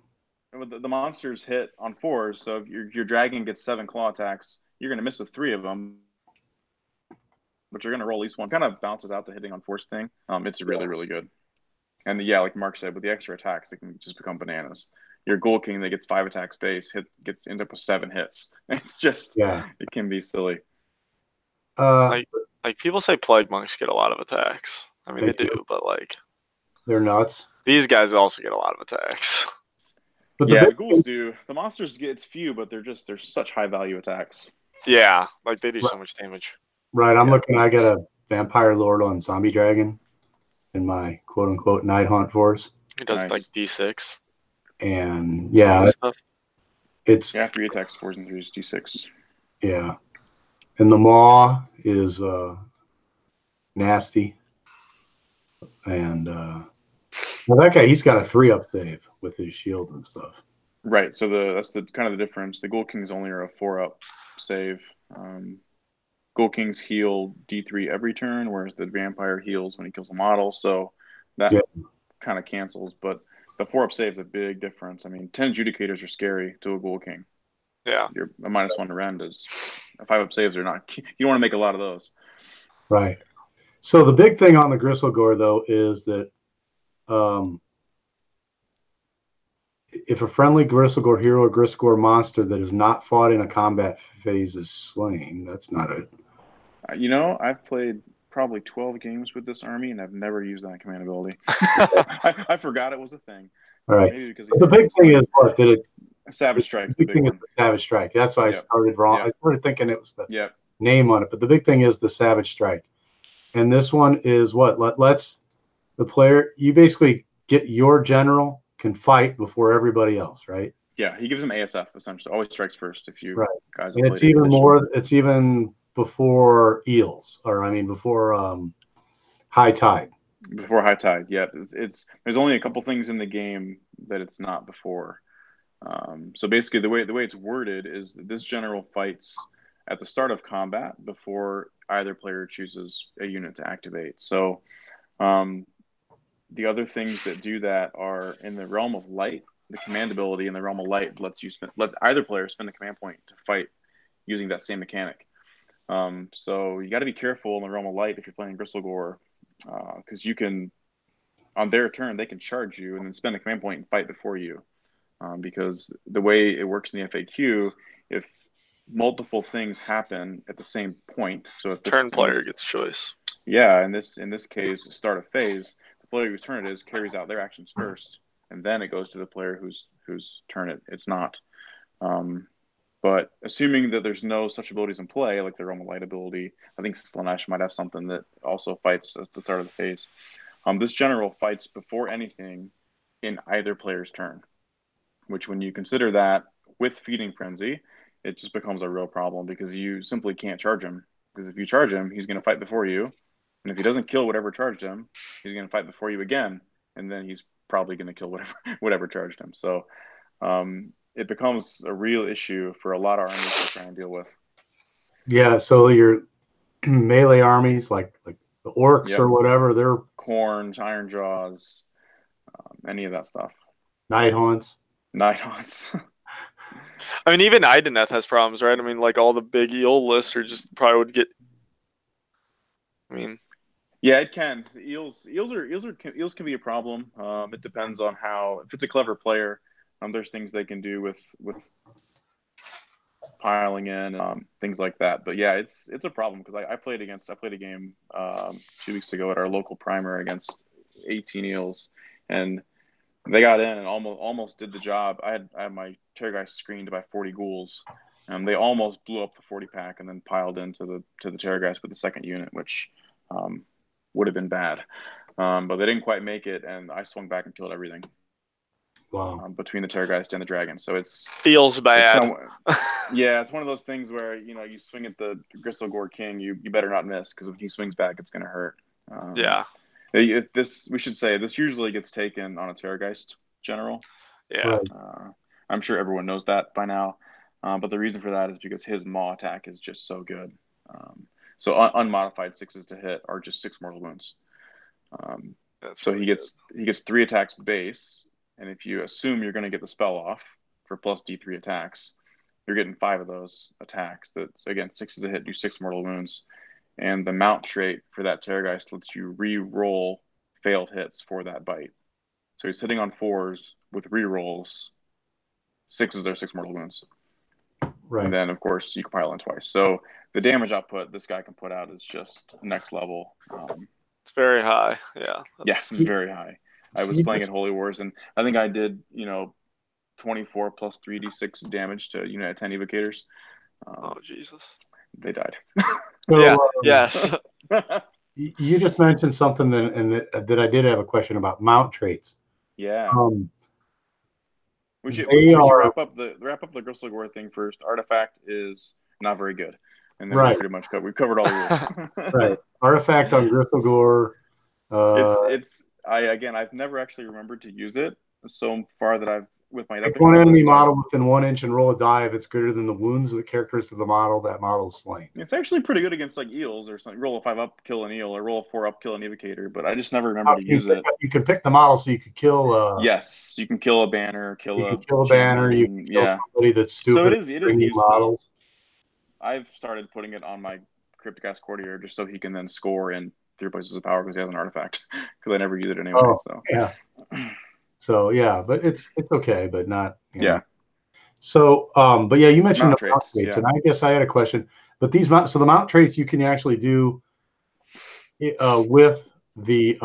the monsters hit on 4s, so if your dragon gets 7 claw attacks, you're going to miss with 3 of them, but you're going to roll at least 1. Kind of balances out the hitting on force thing. It's really, really good. And yeah, like Mark said, with the extra attacks, it can just become bananas. Your Ghoul King that gets 5 attacks base ends up with 7 hits. It's just it can be silly. Like people say Plague Monks get a lot of attacks. I mean, they do, but like they're nuts. These guys also get a lot of attacks. But the ghouls do. The monsters get few, but they're such high value attacks. Yeah, like they do so much damage. Right, I'm looking. I got a Vampire Lord on Zombie Dragon in my quote unquote Night Hunt force. It does like D6. And it's 3 attacks, 4s and 3s, D6. Yeah, and the Maw is nasty, and well, that guy, he's got a 3+ save with his shield and stuff. Right. So that's the kind of the difference. The Ghoul Kings only are a 4+ save. Ghoul Kings heal D3 every turn, whereas the Vampire heals when he kills a model. So that kind of cancels. But the 4+ save is a big difference. I mean, 10 Adjudicators are scary to a Ghoul King. Yeah. You're a -1 to rend is 5+ saves are not. You don't want to make a lot of those. Right. So the big thing on the Gristlegore though is that if a friendly Gristlegore hero or Gristlegore monster that is not fought in a combat phase is slain, that's not it. I've played probably 12 games with this army, and I've never used that command ability. I forgot it was a thing. All right. Maybe because the big thing is what that it. Savage Strike. The big thing is the Savage Strike. That's why I started wrong. I started thinking it was the name on it, but the big thing is the Savage Strike. And this one is what lets the player. You basically get your general can fight before everybody else, right? Yeah, he gives him ASF essentially. Always strikes first if you guys. And it's even more. It's even before eels, or I mean before high tide. Before high tide, yeah. There's only a couple things in the game that it's not before. So basically, the way it's worded is that this general fights at the start of combat before either player chooses a unit to activate. So the other things that do that are in the realm of light. The command ability in the realm of light lets you let either player spend a command point to fight using that same mechanic. So you got to be careful in the realm of light if you're playing Gristlegore, because you can, on their turn, they can charge you and then spend a command point and fight before you. Because the way it works in the FAQ, if multiple things happen at the same point, so if turn player gets choice. Yeah, in this case, start a phase. The player whose turn it is carries out their actions first, and then it goes to the player whose turn it's not. But assuming that there's no such abilities in play, like the Realm of Light ability, I think Slanesh might have something that also fights at the start of the phase. This general fights before anything in either player's turn, which when you consider that with Feeding Frenzy, it just becomes a real problem because you simply can't charge him. Because if you charge him, he's going to fight before you. And if he doesn't kill whatever charged him, he's going to fight before you again. And then he's probably going to kill whatever charged him. So it becomes a real issue for a lot of armies to try and deal with. Yeah, so your melee armies, like the orcs or whatever, they're Khornes, Iron Jaws, any of that stuff. Nighthaunts. I mean, even Ideneth has problems, right? I mean, like all the big eel lists are just probably would get. I mean, yeah, it can. Eels can be a problem. It depends on if it's a clever player. There's things they can do with piling in things like that. But yeah, it's a problem because I played a game 2 weeks ago at our local primer against 18 eels, and they got in and almost did the job. I had my Terrorgeist screened by 40 ghouls, and they almost blew up the 40 pack and then piled into the Terrorgeist with the second unit, which would have been bad. But they didn't quite make it, and I swung back and killed everything. Wow. Between the Terrorgeist and the Dragon. So feels bad. Yeah, it's one of those things where you swing at the Gristlegore King, you better not miss because if he swings back, it's going to hurt. Yeah. We should say this usually gets taken on a Terrorgeist general. Yeah. Right. I'm sure everyone knows that by now. But the reason for that is because his maw attack is just so good. So unmodified 6s to hit are just 6 mortal wounds. So he gets 3 attacks base, and if you assume you're going to get the spell off for plus D3 attacks, you're getting 5 of those attacks. That again, 6s to hit do 6 mortal wounds, and the mount trait for that Terrorgeist lets you re-roll failed hits for that bite. So he's hitting on 4s with re-rolls. 6s are 6 mortal wounds. Right. And then, of course, you can pile in twice. So the damage output this guy can put out is just next level. It's very high. Yeah. It's very high. I was playing at Holy Wars, and I think I did, 24 plus 3d6 damage to unit at 10 evocators. Oh, Jesus. They died. Yeah. Yes. You just mentioned something that I did have a question about mount traits. Yeah. We should wrap up the Gristlegore thing first. Artifact is not very good, and then we pretty much we've covered all the rules. Right. Artifact on Gristlegore. I've never actually remembered to use it so far that I've with my pick one enemy model within 1 inch and roll a die. If it's greater than the wounds of the characters of the model, that model is slain. It's actually pretty good against like eels or something. Roll a 5 up, kill an eel, or roll a 4 up, kill an evocator. But I just never remember to use it. You can pick the model so you could kill. Yes, you can kill a banner, kill a banner. You can kill somebody that's stupid. So it is useful. Models. I've started putting it on my Cryptic Courtier just so he can then score in 3 places of power because he has an artifact. Because I never use it anyway. Oh, so yeah. So yeah, but it's okay, but not. Yeah. So, but yeah, you mentioned mount the mount traits, and I guess I had a question. But these so the mount traits you can actually do with the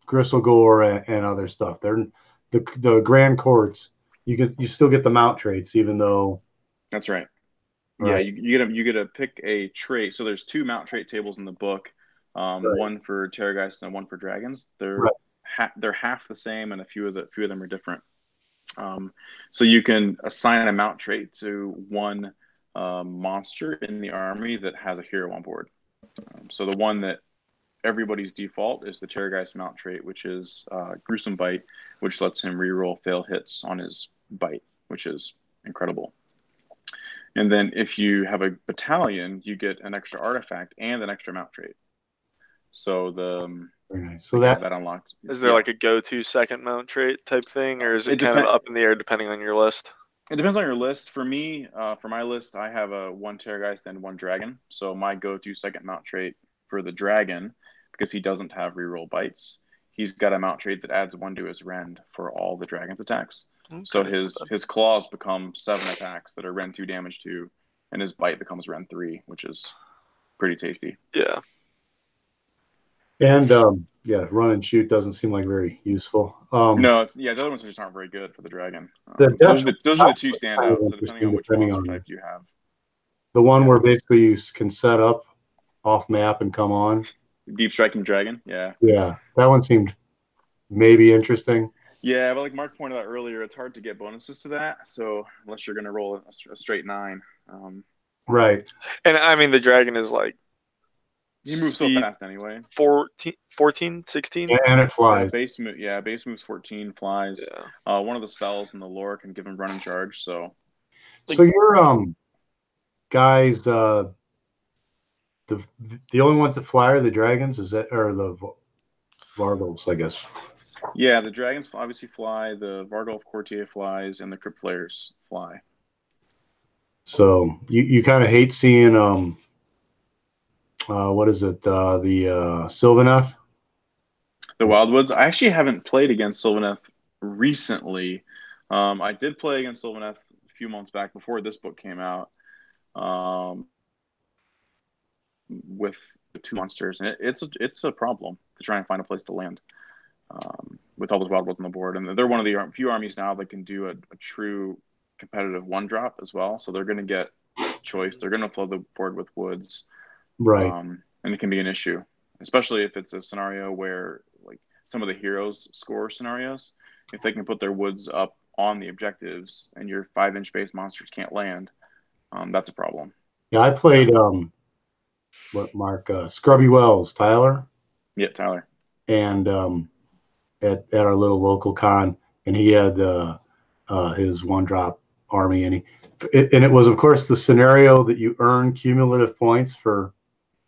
Gristlegore and other stuff. They're the Grand Courts. You still get the mount traits, even though. That's right. Yeah, you get to pick a trait. So there's 2 mount trait tables in the book. One for Terrorgeist and one for Dragons. They're half the same, and a few of them are different. So you can assign a mount trait to one monster in the army that has a hero on board. So the one that everybody's default is the Terrorgeist mount trait, which is Gruesome Bite, which lets him reroll failed hits on his bite, which is incredible. And then if you have a battalion, you get an extra artifact and an extra mount trait. So Very nice. So that unlocked. Is there like a go-to second mount trait type thing, or is it kind of up in the air depending on your list? It depends on your list. For me, for my list, I have a 1 Terrorgeist and 1 Dragon. So my go-to second mount trait for the Dragon, because he doesn't have reroll bites, he's got a mount trait that adds 1 to his rend for all the Dragon's attacks. Okay, so his claws become 7 attacks that are rend 2 damage 2, and his bite becomes rend 3, which is pretty tasty. Yeah. And run and shoot doesn't seem like very useful. No, the other ones just aren't very good for the Dragon. Those are the 2 standouts. So depending on which monster type you have. The one where basically you can set up off map and come on. Deep Striking Dragon, yeah. Yeah, that one seemed maybe interesting. Yeah, but like Mark pointed out earlier, it's hard to get bonuses to that. So unless you're going to roll a straight 9. Right. And I mean, the Dragon is like, he moves so fast anyway. 14, 16? And it flies. Base moves 14, flies. Yeah. One of the spells in the lore can give him run and charge. So your guys, the only ones that fly are the dragons, or the Vargals, I guess. Yeah, the dragons obviously fly. The Vargal of Courtier flies, and the Crypt Flayers fly. So you kind of hate seeing what is it? The Sylvaneth? The Wildwoods. I actually haven't played against Sylvaneth recently. I did play against Sylvaneth a few months back before this book came out with the 2 monsters, and it's a problem to try and find a place to land with all those Wildwoods on the board. And they're one of the few armies now that can do a true competitive 1-drop as well. So they're going to get choice. They're going to flood the board with woods. Right. And it can be an issue, especially if it's a scenario where like some of the heroes score scenarios. If they can put their woods up on the objectives and your 5-inch base monsters can't land, that's a problem. Yeah, I played Scrubby Wells, Tyler. Yeah, Tyler. And at our little local con, and he had his 1-drop army, and it was of course the scenario that you earn cumulative points for.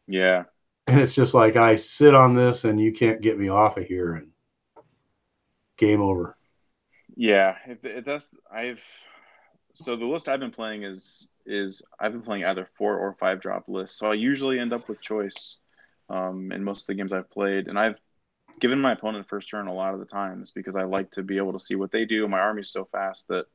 Yeah. And it's just like, I sit on this and you can't get me off of here, and game over. Yeah, so the list I've been playing is I've been playing either 4 or 5-drop lists. So I usually end up with choice in most of the games I've played, and I've given my opponent first turn a lot of the times because I like to be able to see what they do. My army's so fast that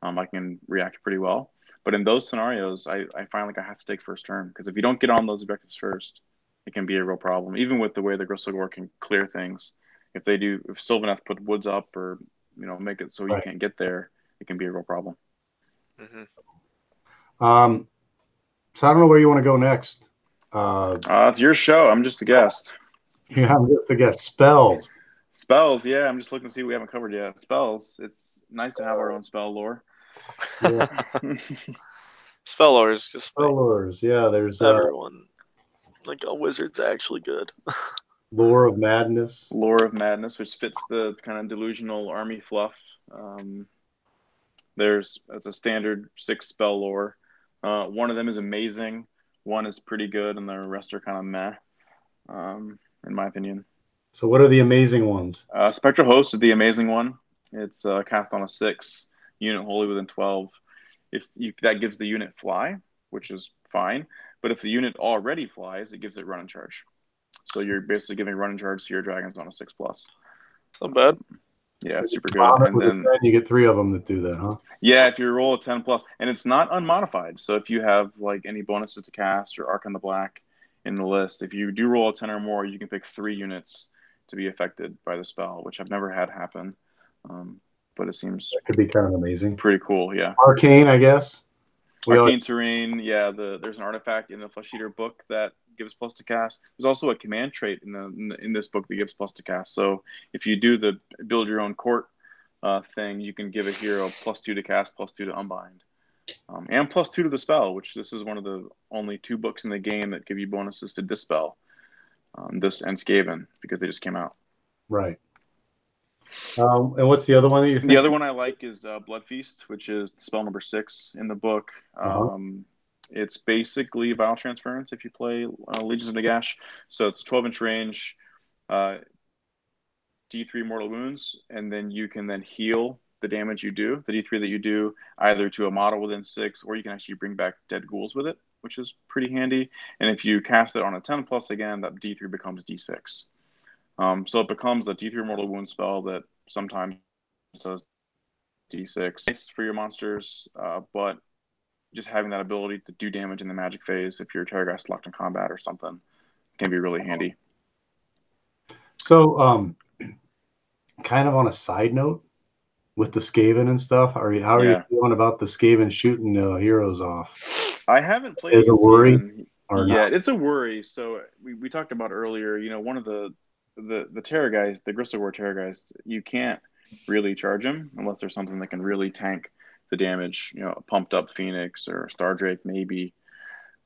I can react pretty well. But in those scenarios, I find like I have to take first turn, because if you don't get on those objectives first, it can be a real problem. Even with the way the Gristlegore can clear things, if Sylvaneth put woods up or make it so you can't get there, it can be a real problem. Mm-hmm. So I don't know where you want to go next. It's your show. I'm just a guest. Yeah, I'm just a guest. Spells. Spells, yeah. I'm just looking to see what we haven't covered yet. Spells. It's nice to have our own spell lore. Yeah. Spell lore is just spell lores. Yeah, there's everyone. Like a wizard's actually good. Lore of Madness. Lore of Madness, which fits the kind of delusional army fluff. It's a standard 6 spell lore. One of them is amazing. One is pretty good, and the rest are kind of meh, in my opinion. So what are the amazing ones? Spectral Host is the amazing one. It's cast on a 6, unit wholly within 12. That gives the unit fly, which is fine. But if the unit already flies, it gives it run and charge. So you're basically giving run and charge to your dragons on a 6+. It's not bad. Yeah, it's super good. And then you get 3 of them that do that, huh? Yeah, if you roll a 10+, and it's not unmodified. So if you have like any bonuses to cast or Arc on the Black in the list, if you do roll a 10 or more, you can pick 3 units to be affected by the spell, which I've never had happen. But it seems that could be kind of amazing. Pretty cool, yeah. Arcane, I guess. Arcane Terrain, yeah. There's an artifact in the Flesh Eater book that gives plus to cast. There's also a command trait in this book that gives plus to cast. So if you do the build your own court thing, you can give a hero +2 to cast, +2 to unbind, and +2 to the spell. Which this is one of the only 2 books in the game that give you bonuses to dispel. This and Skaven, because they just came out. Right. And what's the other one that you're thinking? The other one I like is Blood Feast, which is spell number 6 in the book. It's basically Vial Transference if you play Legions of Nagash. So it's 12-inch range. D3 mortal wounds, and then you can then heal the damage you do, the D3 that you do, either to a model within 6, or you can actually bring back dead ghouls with it, which is pretty handy. And if you cast it on a 10+ again, that D3 becomes D6. So it becomes a D3 mortal wound spell that sometimes does D6. It's for your monsters, but just having that ability to do damage in the magic phase if your Terrorgeist locked in combat or something can be really handy. So, kind of on a side note, with the Skaven and stuff, how are you feeling about the Skaven shooting heroes off? I haven't played Is it a worry or yet. not? It's a worry. So we talked about earlier, one of the Terrorgeist, the Gristlegore Terrorgeist, you can't really charge him unless there's something that can really tank the damage. A pumped up Phoenix or Star Drake maybe.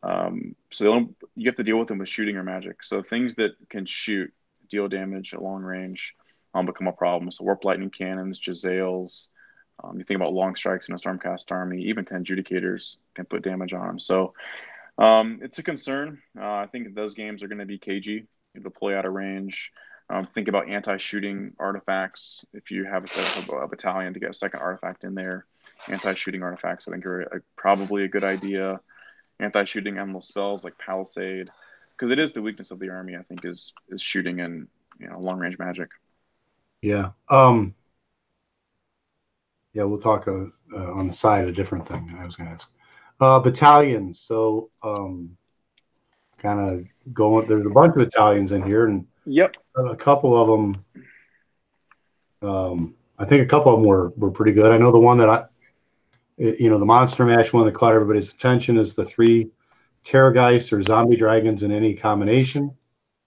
So you have to deal with them with shooting or magic. So things that can shoot, deal damage at long range, become a problem. So Warp Lightning Cannons, Jezzails, you think about long strikes in a Stormcast army, even 10 Judicators can put damage on them. So it's a concern. I think those games are going to be cagey. You deploy out of range. Think about anti-shooting artifacts. If you have a battalion to get a second artifact in there, anti-shooting artifacts I think are probably a good idea. Anti-shooting endless spells like Palisade, because it is the weakness of the army, I think, is shooting and long-range magic. Yeah. Yeah, we'll talk on the side a different thing I was going to ask. Battalions. So, kind of going. There's a bunch of battalions in here, and yep, a couple of them. I think a couple of them were pretty good. I know the one that the Monster Mash one that caught everybody's attention is the 3 Terrorgeist or Zombie Dragons in any combination.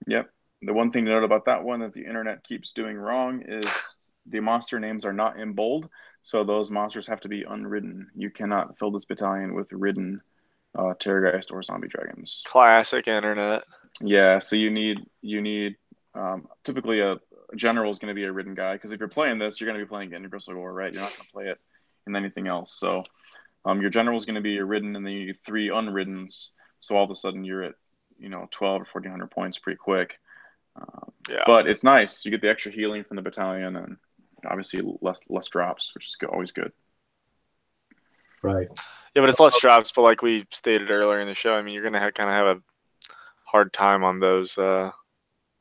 Yep. The one thing to note about that one that the internet keeps doing wrong is the monster names are not in bold, so those monsters have to be unridden. You cannot fill this battalion with ridden Terrorgeist or Zombie Dragons. Classic internet. Yeah, so you need typically a general is going to be a ridden guy, because if you're playing this, you're going to be playing it in Gristlegore, right? You're not going to play it in anything else. So your general is going to be a ridden, and then you need 3 unriddens. So all of a sudden you're at 12 or 1400 points pretty quick. Yeah. But it's nice. You get the extra healing from the battalion, and obviously less drops, which is always good. Right. Yeah, but it's less drops. But like we stated earlier in the show, I mean, you're going to kind of have a hard time on those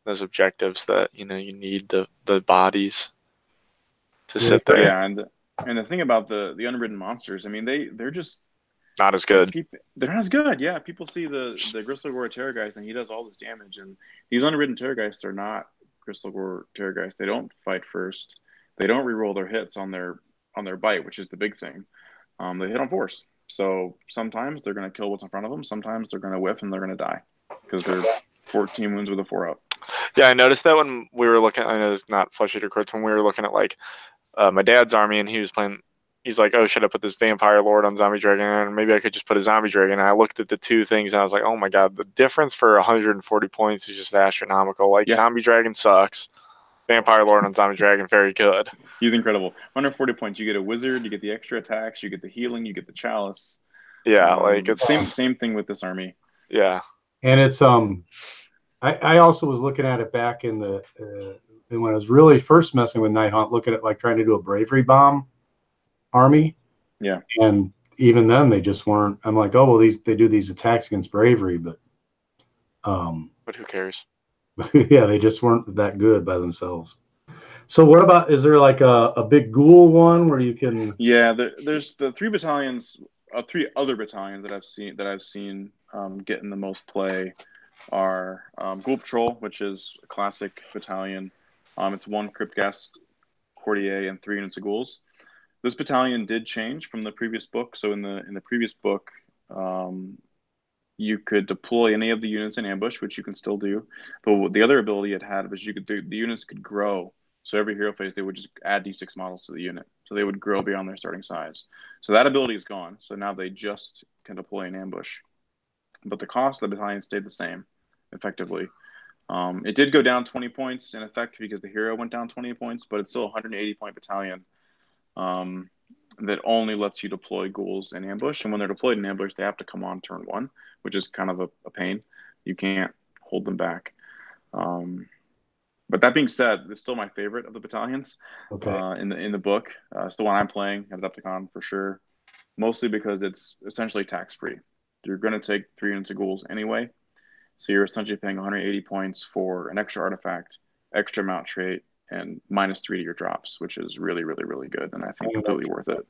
objectives that you need the bodies to sit there. Yeah, and the thing about the unridden monsters, I mean, they're just not as good. They're not as good. Yeah, people see the Gristlegore Terrorgeist and he does all this damage, and these unridden Terrorgeists are not Gristlegore Terrorgeist. They don't fight first. They don't reroll their hits on their bite, which is the big thing. They hit on force. So sometimes they're going to kill what's in front of them. Sometimes they're going to whiff and they're going to die because they're 14 wounds with a 4-up. Yeah, I noticed that when we were looking. I know it's not Flesh Eater Courts. When we were looking at like my dad's army, and he was playing. He's like, oh, should I put this Vampire Lord on Zombie Dragon? And maybe I could just put a Zombie Dragon. And I looked at the 2 things, and I was like, oh my god, the difference for 140 points is just astronomical. Like, Zombie Dragon sucks. Vampire Lord on Zombie Dragon, very good. He's incredible. 140 points, you get a wizard, you get the extra attacks, you get the healing, you get the chalice. Yeah, like it's same thing with this army. Yeah, and it's I also was looking at it back in the when I was really first messing with Night Hunt, looking at like trying to do a bravery bomb army. Yeah, and even then they just weren't. I'm like, oh well, they do these attacks against bravery, but who cares? Yeah, they just weren't that good by themselves. So what about, is there like a big ghoul one where you can? Yeah, there's the 3 battalions, 3 other battalions that I've seen getting the most play are Ghoul Patrol, which is a classic battalion. It's 1 Cryptghast Courtier and 3 units of ghouls. This battalion did change from the previous book. So in the previous book, you could deploy any of the units in ambush, which you can still do. But the other ability it had was the units could grow. So every hero phase, they would just add D6 models to the unit. So they would grow beyond their starting size. So that ability is gone. So now they just can deploy an ambush. But the cost of the battalion stayed the same, effectively. It did go down 20 points in effect because the hero went down 20 points, but it's still a 180-point battalion that only lets you deploy ghouls in ambush. And when they're deployed in ambush, they have to come on turn 1, which is kind of a pain. You can't hold them back. But that being said, it's still my favorite of the battalions. Okay. In the book, it's the one I'm playing at Adepticon for sure. Mostly because it's essentially tax free. You're going to take 3 units of ghouls anyway, so you're essentially paying 180 points for an extra artifact, extra mount trait, and -3 to your drops, which is really, really, really good, and I think completely worth it.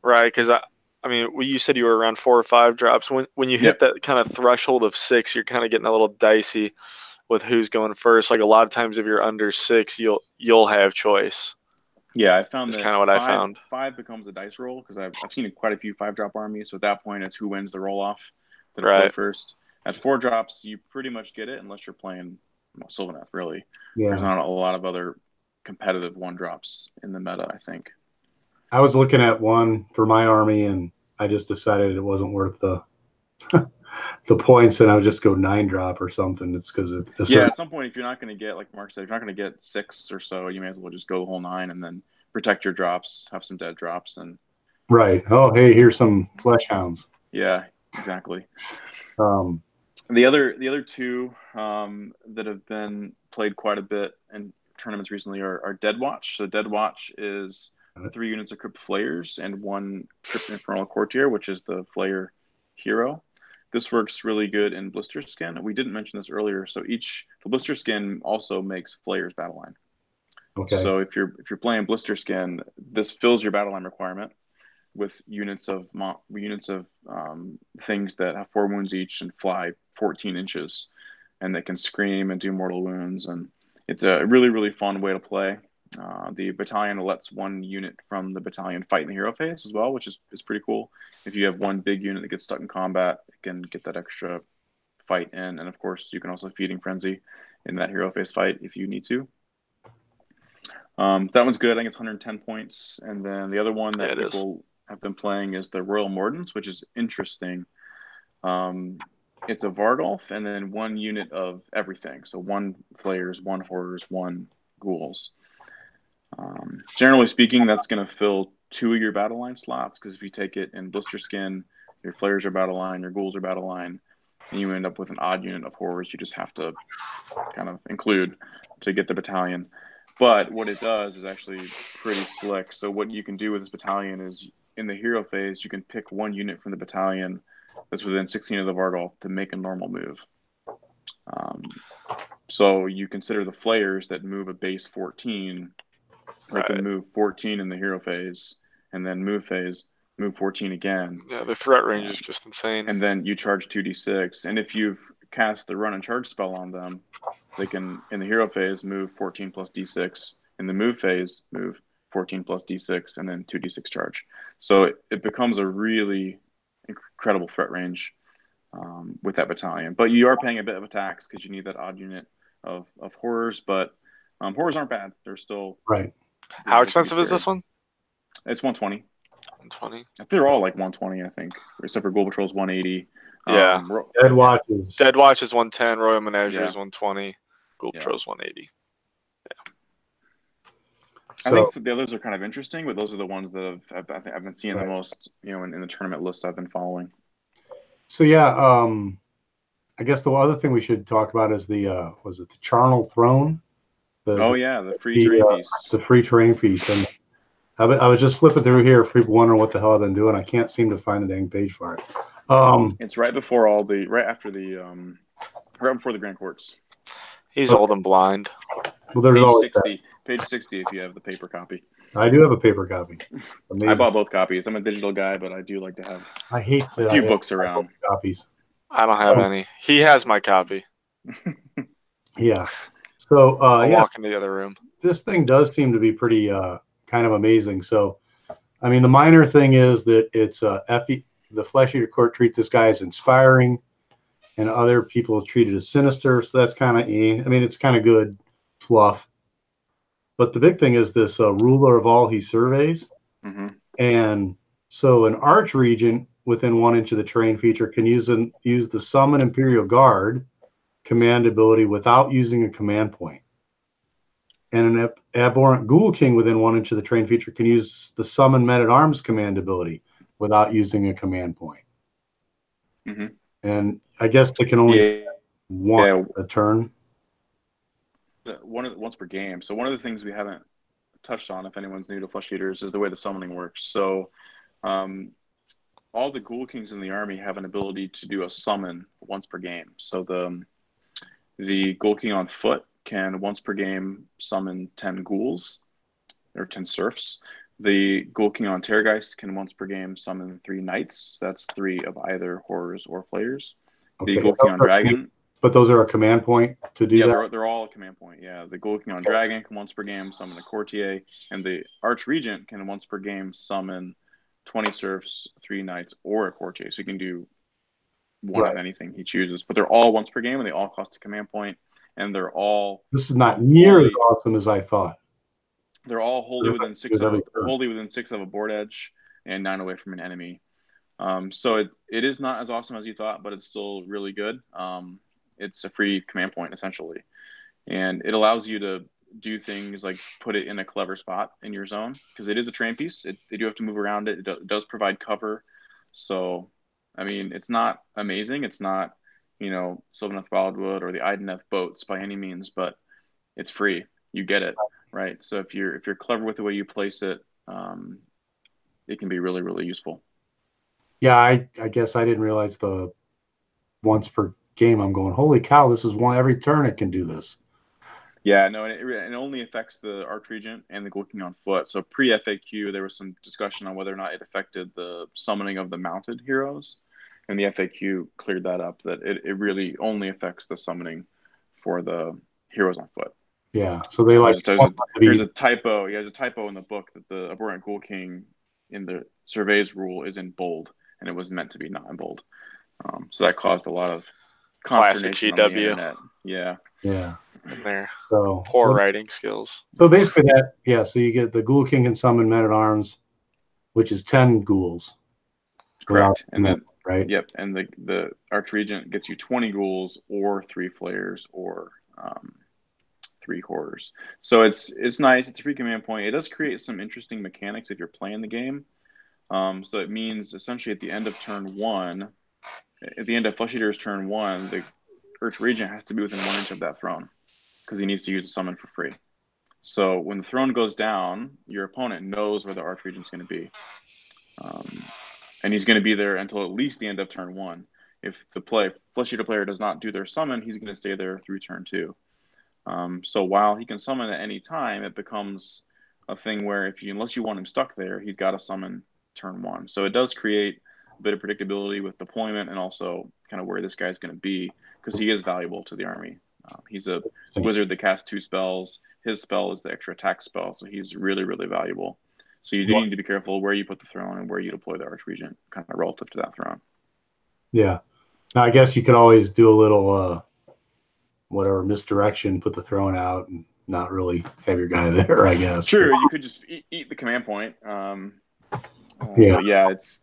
Right, because I mean, you said you were around 4 or 5 drops. When you hit that kind of threshold of 6, you're kind of getting a little dicey with who's going first. Like a lot of times, if you're under 6, you'll have choice. Yeah, I found that's that kind of what I found. 5 becomes a dice roll because I've seen quite a few 5-drop armies. So at that point, it's who wins the roll off to deploy first. At 4 drops, you pretty much get it unless you're playing Sylvaneth. Really, there's not a lot of other competitive 1-drops in the meta, I think. I was looking at one for my army, and I just decided it wasn't worth the the points, and I would just go 9-drop or something. It's because at some point, if you're not going to get, like Mark said, if you're not going to get 6 or so, you may as well just go the whole 9 and then protect your drops, have some dead drops, and right. Oh, hey, here's some flesh hounds. Yeah, exactly. The other 2 that have been played quite a bit in tournaments recently are Dead Watch. So Dead Watch is 3 units of Crypt Flayers and 1 Crypt Infernal Courtier, which is the Flayer hero. This works really good in Blister Skin. We didn't mention this earlier. So the Blister Skin also makes Flayer's battle line. Okay. So if you're playing Blister Skin, this fills your battle line requirement with units of things that have 4 wounds each and fly 14 inches, and they can scream and do mortal wounds. And it's a really, really fun way to play. The battalion lets 1 unit from the battalion fight in the hero phase as well, which is pretty cool. If you have 1 big unit that gets stuck in combat, it can get that extra fight in. And of course, you can also Feeding Frenzy in that hero phase fight if you need to. That one's good. I think it's 110 points. And then the other one that people have been playing is the Royal Mordants, which is interesting. It's a Vargolf and then 1 unit of everything. So 1 Flayers, 1 Horrors, 1 Ghouls. Generally speaking, that's going to fill 2 of your battle line slots, because if you take it in Blister Skin, your Flayers are battle line, your Ghouls are battle line, and you end up with an odd unit of Horrors you just have to kind of include to get the battalion. But what it does is actually pretty slick. So what you can do with this battalion is, in the hero phase, you can pick 1 unit from the battalion that's within 16 of the Vargolf to make a normal move. So you consider the Flayers that move a base 14. They can move 14 in the hero phase, and then move 14 again. Yeah, the threat range is just insane. And then you charge 2d6. And if you've cast the run and charge spell on them, they can, in the hero phase, move 14 plus d6. In the move phase, move 14 plus d6, and then 2d6 charge. So it becomes a really incredible threat range with that battalion. But you are paying a bit of a tax because you need that odd unit of Horrors. But Horrors aren't bad. They're still right. How expensive is this one? It's 120. 120. They're all like 120, I think, except for Ghoul Patrol's 180. Yeah. Dead Watch is 110. Royal Menagerie is 120. Ghoul Patrol's 180. Yeah. I think the others are kind of interesting, but those are the ones that I've been seeing the most, in the tournament lists I've been following. So I guess the other thing we should talk about is the was it the Charnel Throne? The free terrain piece. The free terrain piece. And I was just flipping through here for people wondering what the hell I've been doing. I can't seem to find the dang page for it. It's right before right before the Grand Courts. He's old and blind. Well, there's page 60 if you have the paper copy. I do have a paper copy. Amazing. I bought both copies. I'm a digital guy, but I do like to have a few books around. Copies. I don't have any. He has my copy. Yeah. So I'll walk into the other room. This thing does seem to be pretty kind of amazing. So, I mean, the minor thing is that it's the Flesh Eater Court treat this guy as inspiring, and other people treat it as sinister. So that's kind of, I mean, it's kind of good fluff. But the big thing is this ruler of all he surveys. Mm-hmm. And so an arch regent within 1 inch of the terrain feature can use the Summon Imperial Guard command ability without using a command point. And an abhorrent Ghoul King within 1 inch of the terrain feature can use the Summon Men-at-Arms command ability without using a command point. Mm-hmm. And I guess they can only one a turn. once per game. So one of the things we haven't touched on, if anyone's new to Flesh Eaters, is the way the summoning works. So all the Ghoul Kings in the army have an ability to do a summon once per game. So the Ghoul King on foot can once per game summon 10 ghouls or 10 serfs. The Ghoul King on Terrorgeist can once per game summon 3 knights. That's 3 of either horrors or flayers. Okay. The Ghoul King on Dragon. But those are a command point to do that? Yeah, they're all a command point. Yeah, the Ghoul King on Dragon can once per game summon a courtier, and the Archregent can once per game summon 20 serfs, 3 knights, or a courtier. So he can do one of anything he chooses. But they're all once per game, and they all cost a command point, and they're all. This is not near as awesome as I thought. They're all wholly within 6 of a board edge and 9 away from an enemy. So it is not as awesome as you thought, but it's still really good. It's a free command point essentially, and it allows you to do things like put it in a clever spot in your zone because it is a train piece. They do have to move around it. It does provide cover. So, I mean, it's not amazing. It's not, Sylvaneth Wildwood or the Ideneth boats by any means, but it's free. You get it, right? So if you're clever with the way you place it, it can be really, really useful. Yeah, I guess I didn't realize the once per game. I'm going, holy cow, this is one every turn it can do this. Yeah, no, and it only affects the Archregent and the Ghoul King on foot. So pre-FAQ, there was some discussion on whether or not it affected the summoning of the mounted heroes, and the FAQ cleared that up, that it really only affects the summoning for the heroes on foot. Yeah, so they there's a typo. Yeah, there's a typo in the book that the Abhorrent Ghoul King in the surveys rule is in bold, and it was meant to be not in bold. So that caused a lot of consternation on the internet. Yeah. In there. So poor writing skills. So basically so you get the Ghoul King can summon men at arms, which is 10 ghouls. Correct. And then right. Yep. And the Archregent gets you 20 ghouls or 3 flayers or 3 horrors. So it's nice. It's a free command point. It does create some interesting mechanics if you're playing the game. So it means essentially at the end of turn 1, at the end of Flesh Eater's turn 1, the Archregent has to be within 1 inch of that throne because he needs to use a summon for free. So when the throne goes down, your opponent knows where the Archregent's going to be. And he's going to be there until at least the end of turn 1. If the Flesh Eater player does not do their summon, he's going to stay there through turn 2. So while he can summon at any time, it becomes a thing where unless you want him stuck there, he's got to summon turn 1. So it does create a bit of predictability with deployment and also kind of where this guy's going to be because he is valuable to the army. He's a wizard that casts 2 spells. His spell is the extra attack spell, so he's really, really valuable. So you do need to be careful where you put the throne and where you deploy the Archregent, kind of relative to that throne. Yeah. Now, I guess you could always do a little whatever misdirection, put the throne out, and not really have your guy there, I guess. Sure, you could just eat the command point. Yeah, it's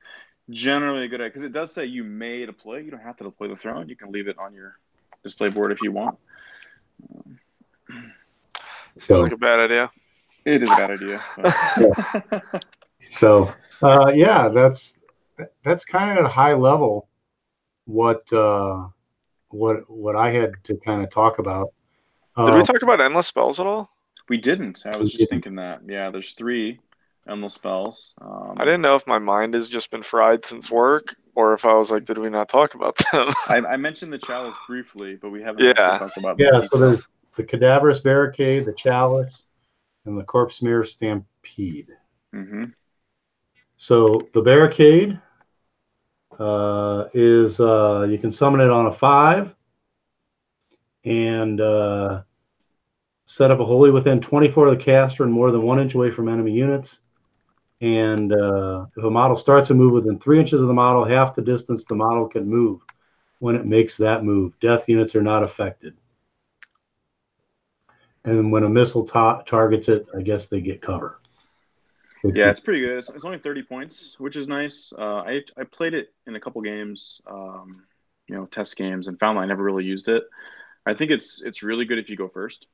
generally a good idea because it does say you may deploy. You don't have to deploy the throne. You can leave it on your display board if you want. Sounds like a bad idea. It is a bad idea. So, that's kind of at a high level what I had to kind of talk about. Did we talk about endless spells at all? We didn't. I was just thinking that. Yeah, there's 3 endless spells. I didn't know if my mind has just been fried since work, or if I was like, did we not talk about them? I mentioned the Chalice briefly, but we haven't talked about them. Yeah, so there's the Cadaverous Barricade, the Chalice, and the Corpse Mirror Stampede. Mm-hmm. So the Barricade is you can summon it on a 5 and set up a holy within 24 of the caster and more than 1 inch away from enemy units. And if a model starts a move within 3 inches of the model, half the distance the model can move when it makes that move. Death units are not affected. And when a missile targets it, I guess they get cover. Yeah, it's pretty good. It's only 30 points, which is nice. I played it in a couple games, test games, and found that I never really used it. I think it's really good if you go first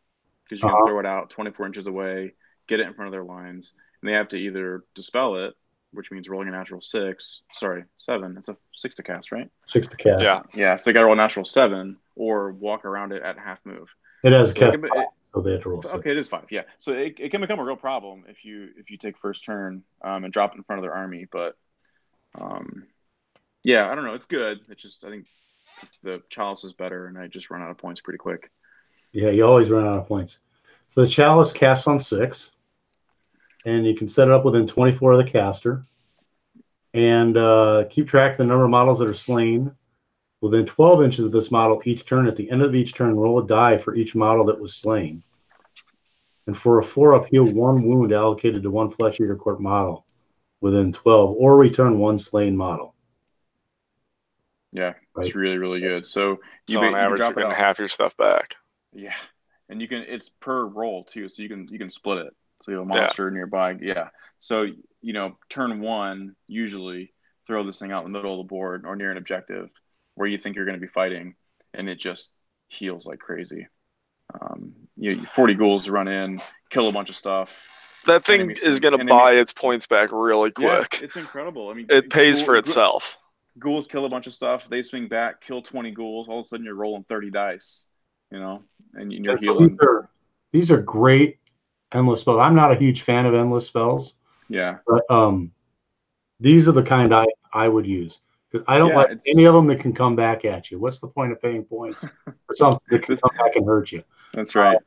because you can throw it out 24 inches away, get it in front of their lines, and they have to either dispel it, which means rolling a natural 7. It's a 6 to cast, right? 6 to cast. Yeah, so they got to roll a natural 7 or walk around it at half move. It has cast. So they have to roll 6. Okay, it is 5. Yeah, so it can become a real problem if you take first turn and drop it in front of their army. But yeah, I don't know. It's good. It's just I think the Chalice is better, and I just run out of points pretty quick. Yeah, you always run out of points. So the Chalice casts on 6, and you can set it up within 24 of the caster, and keep track of the number of models that are slain. Within 12 inches of this model each turn, at the end of each turn, roll a die for each model that was slain. And for a 4-up, heal 1 wound allocated to 1 Flesh Eater Court model within 12, or return 1 slain model. Yeah, it's really, really good. So on average, drop you're going to half your stuff back. Yeah, and it's per roll too, so you can split it. So you have a monster nearby. Yeah. So turn 1 usually throw this thing out in the middle of the board or near an objective where you think you're going to be fighting, and it just heals like crazy. 40 ghouls run in, kill a bunch of stuff. That thing is going to buy its points back really quick. Yeah, it's incredible. I mean, it pays for itself. Ghouls kill a bunch of stuff. They swing back, kill 20 ghouls. All of a sudden, you're rolling 30 dice, and you're healing. These are great endless spells. I'm not a huge fan of endless spells. Yeah. But these are the kind I would use. I don't like any of them that can come back at you. What's the point of paying points for something that can come back and hurt you? That's right.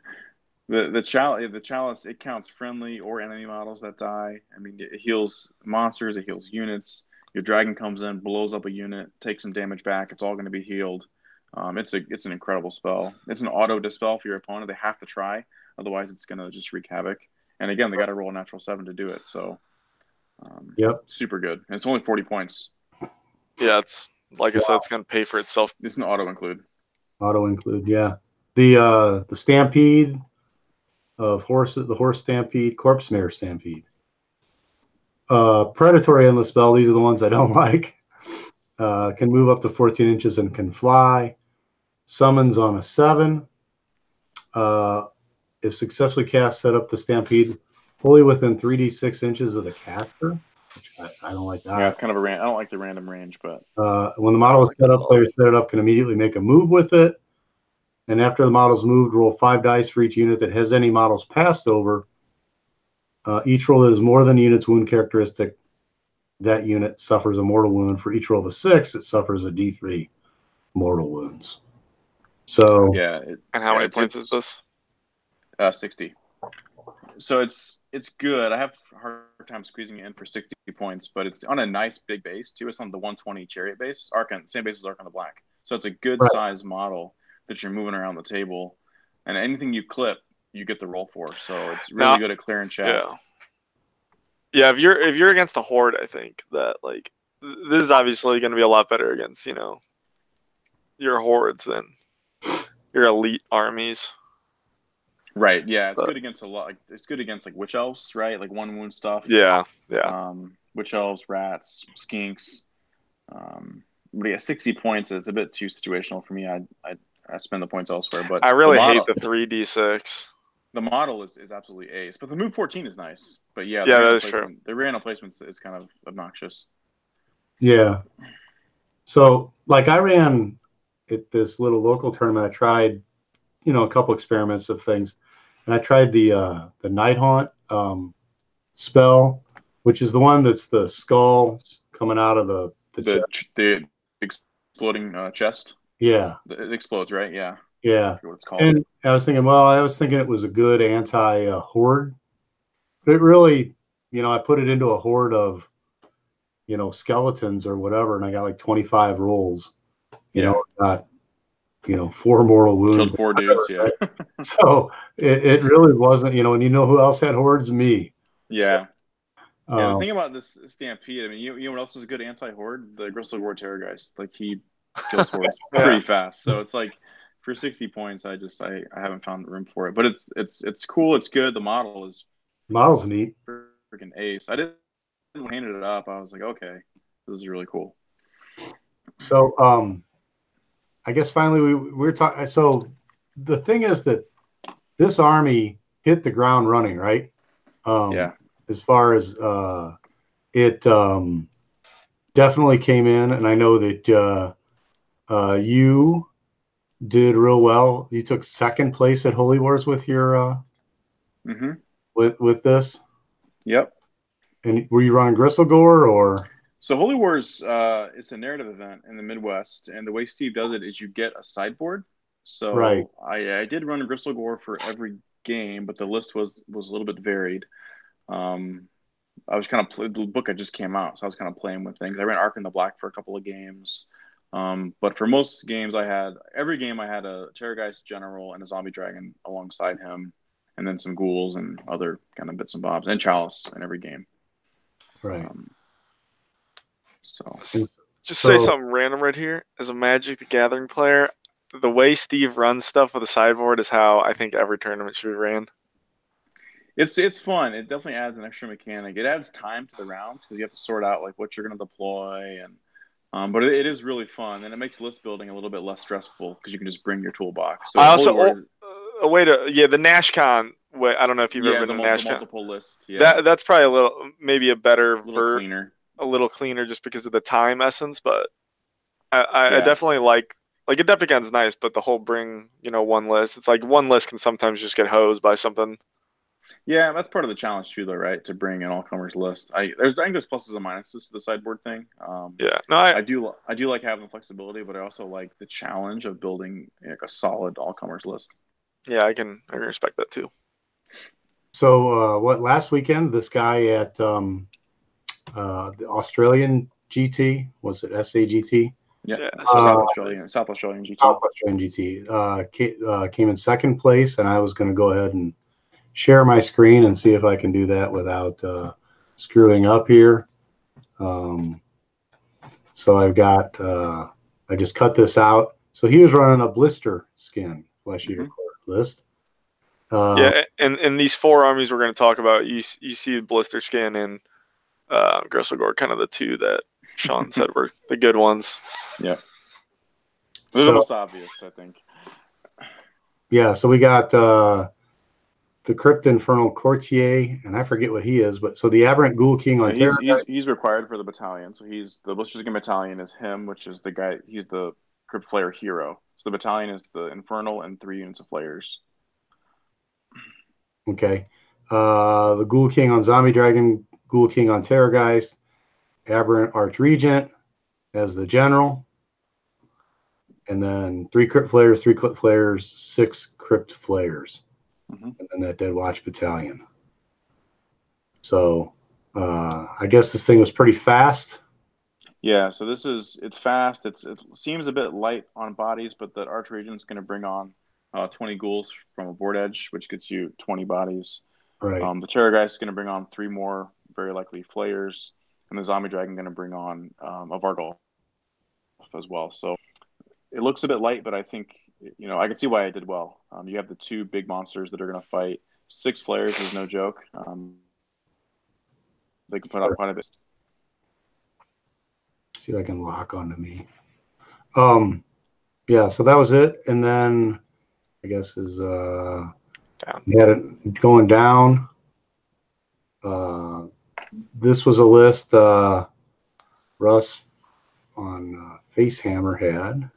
The chalice, it counts friendly or enemy models that die. I mean, it heals monsters, it heals units. Your dragon comes in, blows up a unit, takes some damage back. It's all going to be healed. It's an incredible spell. It's an auto dispel for your opponent. They have to try, otherwise it's going to just wreak havoc. And again, they got to roll a natural 7 to do it. So, super good. And it's only 40 points. Yeah, it's like I said, it's going to pay for itself. It's an auto include. Auto include, yeah. The Stampede of horses, the Horse Stampede, Corpse Mare Stampede. Predatory endless spell. These are the ones I don't like. Can move up to 14 inches and can fly. Summons on a 7. If successfully cast, set up the Stampede fully within 3d6 inches of the caster. Which I don't like that. Yeah, it's kind of I don't like the random range, but when the model is set up, players set it up can immediately make a move with it. And after the model's moved, roll 5 dice for each unit that has any models passed over. Each roll that is more than the unit's wound characteristic, that unit suffers a mortal wound. For each roll of a 6, it suffers a D3 mortal wounds. So yeah. And how many points is this? 60. So it's good. I have a hard time squeezing it in for 60 points, but it's on a nice big base too. It's on the 120 Chariot base, same base as Archon the Black. So it's a good size model that you're moving around the table, and anything you clip, you get the roll for. So it's really good at clearing chaff. Yeah. If you're against a horde, I think that this is obviously going to be a lot better against your hordes than your elite armies. Right. Yeah, it's good against a lot. It's good against witch elves, right? Like 1 wound stuff. Yeah. Witch elves, rats, skinks. But yeah, 60 points is a bit too situational for me. I spend the points elsewhere. But I really hate the 3d6. The model is absolutely ace, but the move 14 is nice. But yeah, that is true. The random placement is kind of obnoxious. Yeah. So I ran at this little local tournament. I tried, a couple experiments of things, and I tried the Night Haunt spell, which is the one that's the skull coming out of the exploding chest. Yeah, it explodes, right? Yeah. Yeah. What it's called. And I was thinking it was a good anti-horde, but it really, I put it into a horde of, skeletons or whatever, and I got 25 rolls. Got 4 mortal wounds. Killed 4 dudes. Yeah. So it really wasn't, and who else had hordes? Me. Yeah. So, the thing about this Stampede, I mean, you know what else is a good anti-horde? The Gristle-Gore Terrorgeist. He kills hordes pretty fast. So it's for 60 points, I haven't found the room for it. But it's cool. It's good. The model's neat. Freaking ace. I didn't hand it up. I was like, okay, this is really cool. So I guess finally we're talking. So the thing is that this army hit the ground running, right? As far as it definitely came in, and I know that you did real well. You took second place at Holy Wars with your with this. Yep. And were you running Gristlegore or? So Holy Wars is a narrative event in the Midwest, and the way Steve does it is you get a sideboard. So Right. I did run a Gristlegore for every game, but the list was a little bit varied. I was kind of the book had just came out, so I was kind of playing with things. I ran Ark in the Black for a couple of games, but for most games, every game I had a Terrorgeist General and a Zombie Dragon alongside him, and then some ghouls and other kind of bits and bobs, and Chalice in every game. Right. Just say something random right here. As a Magic the Gathering player, the way Steve runs stuff with a sideboard is how I think every tournament should be ran. It's fun. It definitely adds an extra mechanic. It adds time to the rounds because you have to sort out like what you're going to deploy, and but it is really fun, and it makes list building a little bit less stressful because you can just bring your toolbox. So I also a way to the NashCon. I don't know if you've ever been to NashCon. The multiple list. Yeah, that's probably maybe a better cleaner. A little cleaner just because of the time essence, but I definitely like Adepticon's nice, but the whole bring one list. It's like one list can sometimes just get hosed by something. Yeah, that's part of the challenge too, though, right? To bring an all-comers list. I think there's pluses and minuses to the sideboard thing. I do like having the flexibility, but I also like the challenge of building like a solid all-comers list. Yeah, I can respect that too. So last weekend this guy at the Australian GT, was it SAGT? Yeah, South Australian GT. South Australian GT came in second place, and I was going to go ahead and share my screen and see if I can do that without screwing up here. So I've got, I just cut this out. So he was running a blister skin Flesh Eater Court list. And these four armies we're going to talk about, you see blister skin and Gristlegore, kind of the two that Shaun said were the good ones. Yeah. They're the most obvious, I think. Yeah, so we got the Crypt Infernal Courtier, and I forget what he is, but so the Aberrant Ghoul King on Terra. He's required for the battalion. So the Blister Skin Battalion is him, which is the guy. He's the Crypt Flayer hero. So the battalion is the Infernal and 3 units of Flayers. Okay. The Ghoul King on Zombie Dragon, Ghoul King on Terrorgeist, Aberrant Archregent as the general, and then 3 Crypt Flayers, 6 Crypt Flayers, and then that Dead Watch Battalion. So I guess this thing was pretty fast. Yeah, so it's fast. It seems a bit light on bodies, but the Archregent's going to bring on 20 ghouls from a board edge, which gets you 20 bodies. Right. The Terrorgeist is going to bring on 3 more, very likely Flayers, and the Zombie Dragon going to bring on a Varghulf as well. So it looks a bit light, but I think I can see why I did well. You have the 2 big monsters that are going to fight. 6 Flayers is no joke. They can put out quite a bit. See if I can lock onto me. Yeah, so that was it, and then I guess is we had it going down. This was a list Russ on Facehammer had.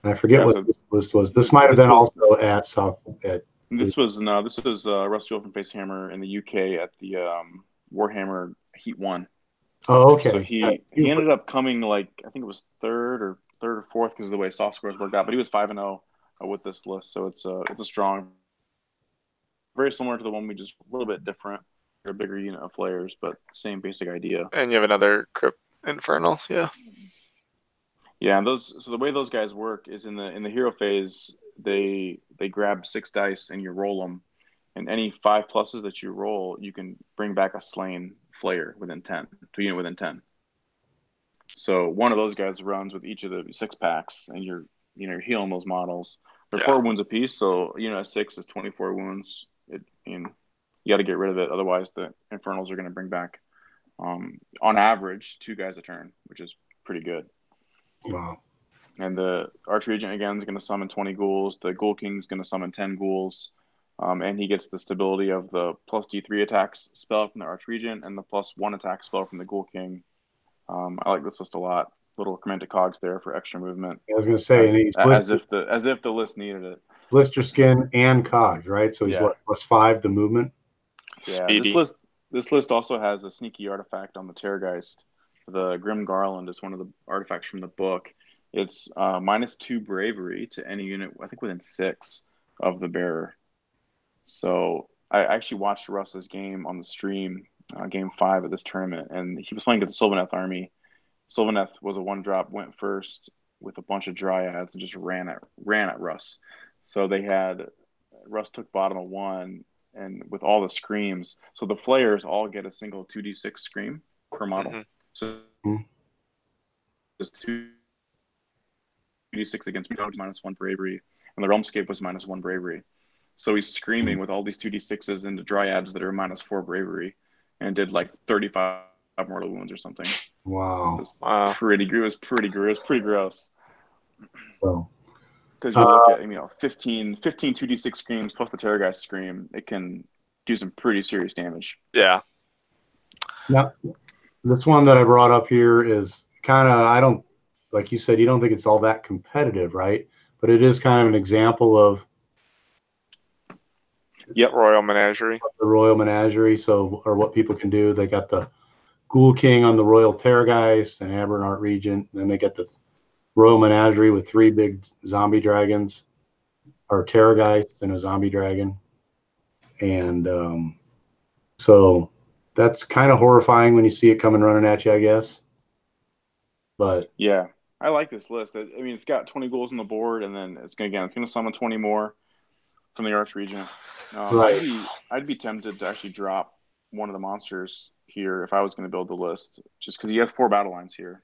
I forget what this list was. This might have been also at South. This was Russ Field from Facehammer in the UK at the Warhammer Heat 1. Oh, okay. So he ended up coming I think it was third or fourth because of the way soft scores worked out. But he was 5-0 with this list, so it's a strong, very similar to the one we just a little bit different, a bigger unit of Flayers, but same basic idea. And you have another Crypt Infernal, yeah. Yeah, and so the way those guys work is in the hero phase, they grab 6 dice and you roll them, and any 5 pluses that you roll, you can bring back a slain Flayer within 10, to a unit within 10. So one of those guys runs with each of the 6 packs, and you're healing those models. They're 4 wounds apiece, so at 6 is 24 wounds. You got to get rid of it, otherwise the Infernals are going to bring back, on average, 2 guys a turn, which is pretty good. Wow. And the Archregent again is going to summon 20 ghouls. The Ghoul King is going to summon 10 ghouls. And he gets the stability of the plus D3 attacks spell from the Archregent and the plus 1 attack spell from the Ghoul King. I like this list a lot. little command to cogs there for extra movement. I was going to say, as if the list needed it. Blister skin and cogs, right? So he's what, +5 the movement? Yeah, Speedy. this list also has a sneaky artifact on the Terrorgeist. The Grim Garland is one of the artifacts from the book. It's -2 bravery to any unit, I think within 6 of the bearer. So I actually watched Russ's game on the stream, game 5 of this tournament, and he was playing against the Sylvaneth army. Sylvaneth was a 1-drop, went first with a bunch of dryads and just ran at Russ. So Russ took bottom of 1, and with all the screams, so the flayers all get a single 2d6 scream per model. Mm-hmm. So just 2d6 against dogs -1 bravery, and the Realmscape was -1 bravery. So he's screaming with all these 2d6s into dryads that are -4 bravery, and did like 35 mortal wounds or something. Wow. It was pretty gross. So, because you look at 15 2d6 screams plus the Terrorgeist scream, it can do some pretty serious damage. Yeah. Now, this one that I brought up here is kind of, I don't, like you said, you don't think it's all that competitive, right? But it is kind of an example of Royal Menagerie. The Royal Menagerie, or what people can do. They got the Ghoul King on the Royal Terrorgeist and Aberrant Regent. And then they get the Royal Menagerie with 3 big zombie dragons, or Terrorgeist and a zombie dragon. And so that's kind of horrifying when you see it coming running at you, I guess. But yeah, I like this list. I mean, it's got 20 ghouls on the board, and then it's going to summon 20 more from the Archregent. right. I'd be tempted to actually drop one of the monsters here if I was going to build the list, just because he has 4 battle lines here,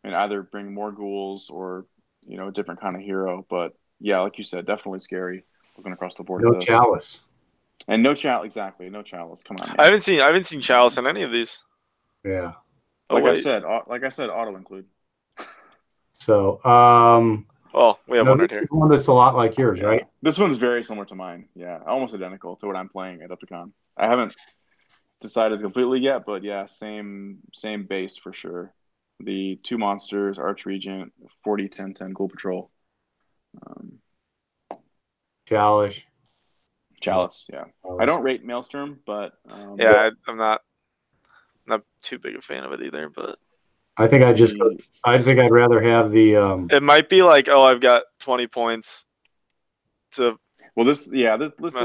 and either bring more ghouls or a different kind of hero. But yeah, like you said, definitely scary looking across the board. No Chalice. And no chalice, exactly. No chalice. Come on, man. I haven't seen chalice in any of these. Yeah. Like I said, auto include. So, we have one right here. One that's a lot like yours, Yeah. right? This one's very similar to mine. Yeah, almost identical to what I'm playing at Epicon. I haven't decided completely yet, but yeah, same base for sure. The 2 monsters, Archregent, 40, 10, 10 Ghoul Patrol. Chalice. Yeah. I don't rate Maelstrom, but I'm not too big a fan of it either. But I think I'd rather have the. It might be like, I've got 20 points to. Well, this list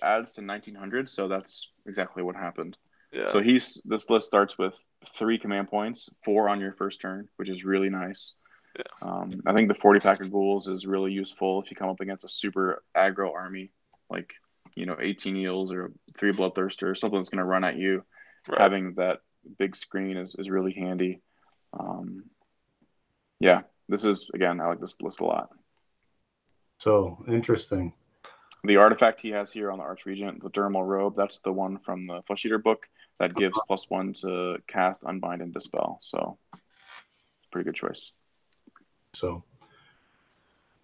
adds to 1900, so that's exactly what happened. Yeah. So this list starts with 3 command points, 4 on your first turn, which is really nice. Yeah. I think the 40 pack of ghouls is really useful if you come up against a super aggro army, like 18 eels or 3 bloodthirsters, something that's going to run at you. Right. Having that big screen is really handy. Yeah, this is, again, I like this list a lot. So interesting. The artifact he has here on the Archregent, the Dermal Robe, that's the one from the Flesh Eater book that gives +1 to cast, unbind, and dispel. So, pretty good choice. So,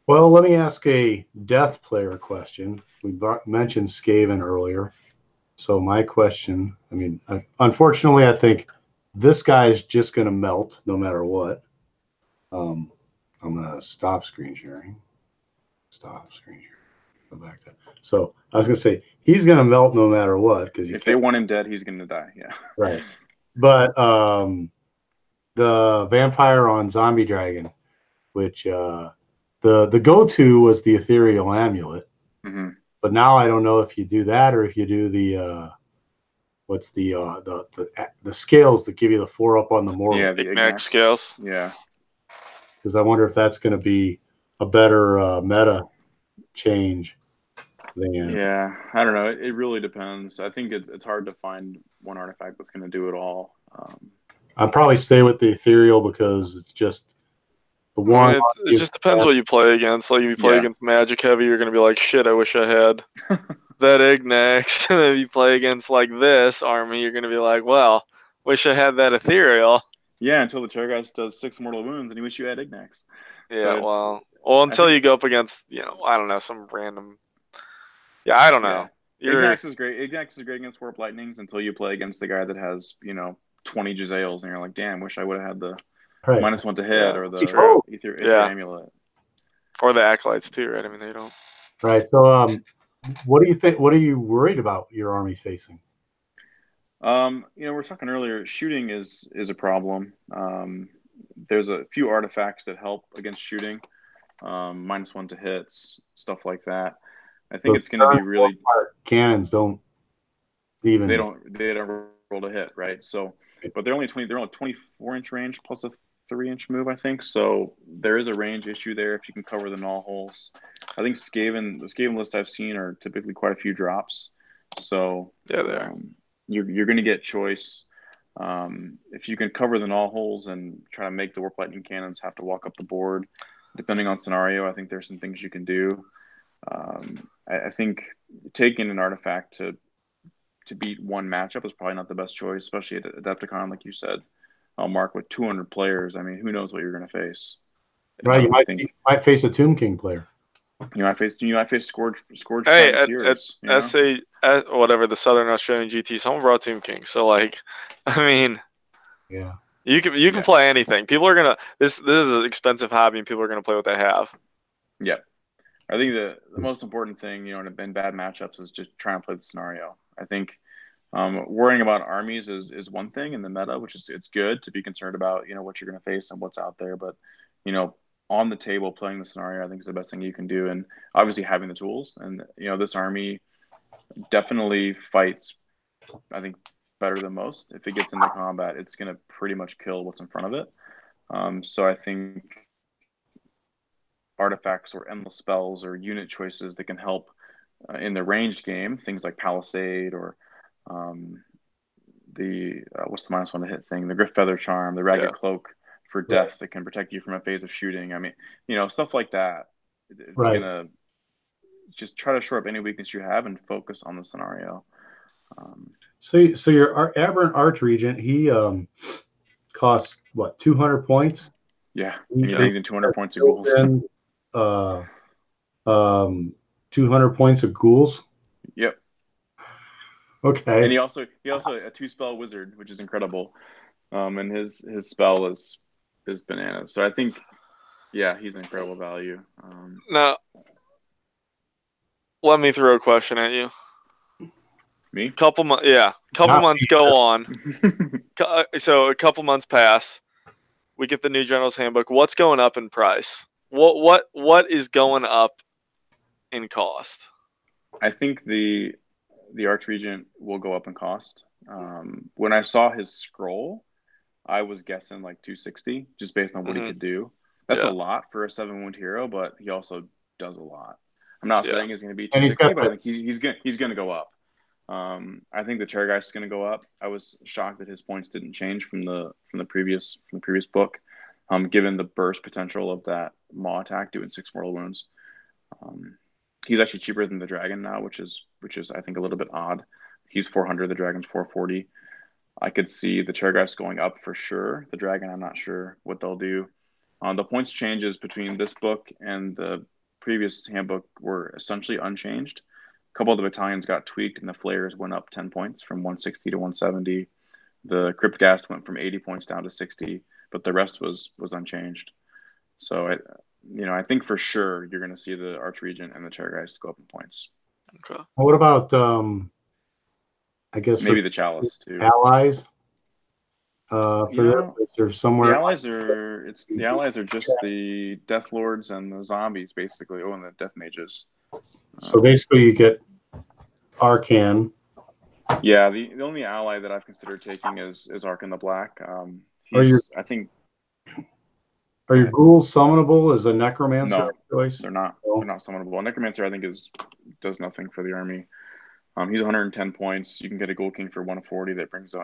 well, let me ask a death player question. We mentioned Skaven earlier. So my question, unfortunately, I think this guy is just going to melt no matter what. I'm going to stop screen sharing. Go back to. So I was going to say he's going to melt no matter what, because if they want him dead, he's going to die. Yeah. Right. But the vampire on Zombie Dragon, which the go-to was the Ethereal Amulet. Mm-hmm. But now I don't know if you do that or if you do the what's the scales that give you the 4 up on the mortal. Yeah, the Ignax scales. Yeah. Because I wonder if that's going to be a better meta change than. Yeah, I don't know. It really depends. I think it's hard to find one artifact that's going to do it all. I'd probably stay with the Ethereal because it's just the one. It just depends what you play against. Like if you play against Magic Heavy, you're going to be like, shit, I wish I had that Ignax. And if you play against like this army, you're going to be like, well, wish I had that Ethereal. Yeah, until the Terrorgeist does 6 mortal wounds and you wish you had Ignax. Yeah, so until you go up against, I don't know, some random. Yeah, I don't know. Ignax is great. Ignax is great against Warp Lightnings until you play against the guy that has, 20 Jezzails and you're like, damn, wish I would have had the Right. -1 to hit, Yeah, or that's the true. Ether Yeah. Amulet. Or the Acolytes too, right? I mean, they don't. Right. So, what do you think? What are you worried about your army facing? You know, we were talking earlier. Shooting is a problem. There's a few artifacts that help against shooting, -1 to hits, stuff like that. I think The it's going to be really. cannons don't even. They don't roll to hit, right? So, but they're only 24-inch range plus a 3-inch move, I think. So there is a range issue there if you can cover the null holes. I think the Skaven list I've seen are typically quite a few drops. So Yeah, they are. you're going to get choice. If you can cover the null holes and try to make the Warp Lightning Cannons have to walk up the board, depending on scenario, I think there's some things you can do. I think taking an artifact to beat one matchup is probably not the best choice, especially at Adepticon, like you said. Mark, with 200 players, I mean, who knows what you're going to face? Right, you might face a Tomb King player. You might face Scourge Hey, Privateers. at whatever, the Southern Australian GT, someone brought Tomb King. So like, I mean, yeah, you can play anything. People are gonna this is an expensive hobby, and people are gonna play what they have. Yeah, I think the most important thing, you know, in bad matchups is just trying to play the scenario. I think worrying about armies is one thing in the meta, which is it's good to be concerned about, you know, what you're going to face and what's out there. But, you know, on the table playing the scenario, I think is the best thing you can do. And obviously having the tools. And, you know, this army definitely fights, I think, better than most. If it gets into combat, it's going to pretty much kill what's in front of it. So I think artifacts or endless spells or unit choices that can help in the ranged game, things like Palisade or the what's the -1 to hit thing, the Griff Feather Charm, the Ragged Cloak for death that can protect you from a phase of shooting. I mean, you know, stuff like that. It's gonna just try to shore up any weakness you have and focus on the scenario. So your Aberrant Archregent, he costs what, 200 points? Yeah, and he brings in 200 points of ghouls. 200 points of ghouls. Yep. Okay. And he also a 2-spell wizard, which is incredible. And his spell is bananas. So I think, yeah, he's an incredible value. Now, let me throw a question at you. Me? Couple months go on. So a couple months pass. We get the new General's Handbook. What's going up in price? What is going up in cost? I think the Archregent will go up in cost. When I saw his scroll, I was guessing like 260, just based on what he could do. That's a lot for a 7-wound hero, but he also does a lot. I'm not saying he's going to be 260, but I think he's going to go up. I think the Terrorgeist is going to go up. I was shocked that his points didn't change from the previous book, given the burst potential of that Maw attack doing 6 mortal wounds. He's actually cheaper than the Dragon now, which is I think a little bit odd. He's 400, the Dragon's 440. I could see the Terrorgeist going up for sure. The Dragon, I'm not sure what they'll do. The points changes between this book and the previous handbook were essentially unchanged. A couple of the battalions got tweaked, and the Flayers went up 10 points from 160 to 170. The Cryptghast went from 80 points down to 60, but the rest was unchanged. So, I think for sure you're going to see the Archregent and the Terrorgeist go up in points. Okay. What about, I guess, maybe the Chalice too? Allies. Somewhere. The allies are just the Death Lords and the zombies, basically, and the Death Mages. So basically, you get Arcan. Yeah, the only ally that I've considered taking is Arcan the Black. Are your ghouls summonable as a necromancer choice? They're not. No. They're not summonable. A necromancer, I think, does nothing for the army. He's 110 points. You can get a Ghoul King for 140 that brings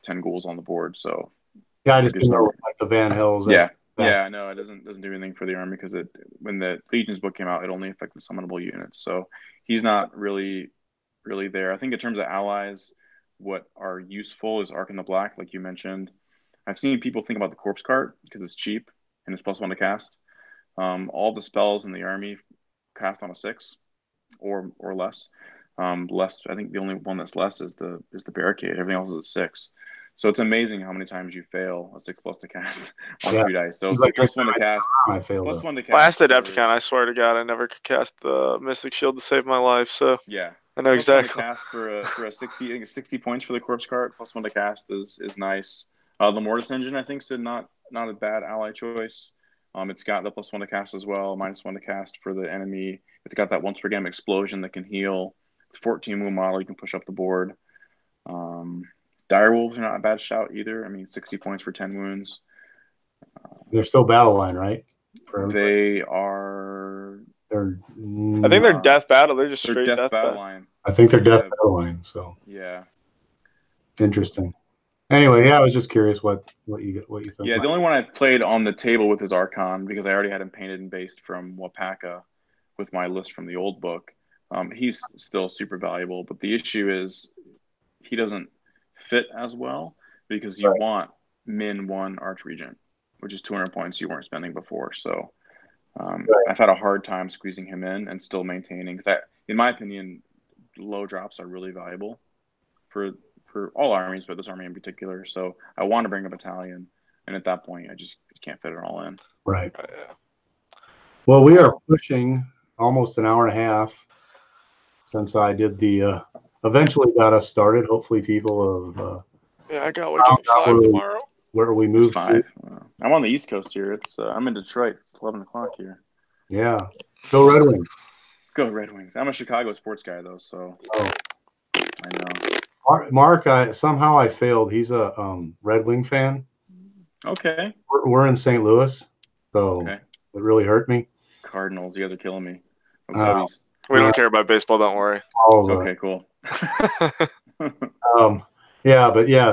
10 ghouls on the board. So yeah, I just didn't know like the Van Hills. Yeah, no, it doesn't do anything for the army because when the Legions book came out, it only affected summonable units. So he's not really there. I think in terms of allies, what are useful is Arcan the Black, like you mentioned. I've seen people think about the Corpse Cart because it's cheap and it's +1 to cast. All the spells in the army cast on a 6 or less. Less, I think the only one that's less is the Barricade. Everything else is a 6. So it's amazing how many times you fail a 6+ to cast on Yeah. 2 dice. So Seems it's like plus 1 to cast. I failed. Plus 1 to cast. Last Adepticon, I swear to God, I never could cast the Mystic Shield to save my life. So Yeah, I know plus 1 to exactly. cast for a 60. I think it's 60 points for the corpse cart. Plus 1 to cast is nice. The Mortis Engine, I think, is not a bad ally choice. It's got the plus 1 to cast as well, -1 to cast for the enemy. It's got that once per game explosion that can heal. It's a 14 wound model. You can push up the board. Direwolves are not a bad shout either. I mean, 60 points for 10 wounds. They're still battle line, right? They are. I think they're death battle. They're just straight death battle line. I think they're death battle line. So yeah, interesting. Anyway, yeah, I was just curious what you think. Yeah, the only one I played on the table with is Archon because I already had him painted and based from Wapaka with my list from the old book. He's still super valuable, but the issue is he doesn't fit as well because you want min 1 Archregent, which is 200 points you weren't spending before. So I've had a hard time squeezing him in and still maintaining because in my opinion, low drops are really valuable for all armies, but this army in particular. So I want to bring a battalion, and at that point, I just can't fit it all in. Right. Well, we are pushing almost an hour and a half since I did the. Eventually got us started. Hopefully, people have. Yeah, I got wake up at 5 tomorrow. Where we moved. 5. I'm on the East Coast here. It's I'm in Detroit. It's 11 o'clock here. Yeah. Go Red Wings. Go Red Wings. I'm a Chicago sports guy though, so I know. Mark, somehow I failed. He's a Red Wing fan. Okay. We're in St. Louis, so it really hurt me. Cardinals, you guys are killing me. We don't care about baseball. Don't worry. Okay, cool.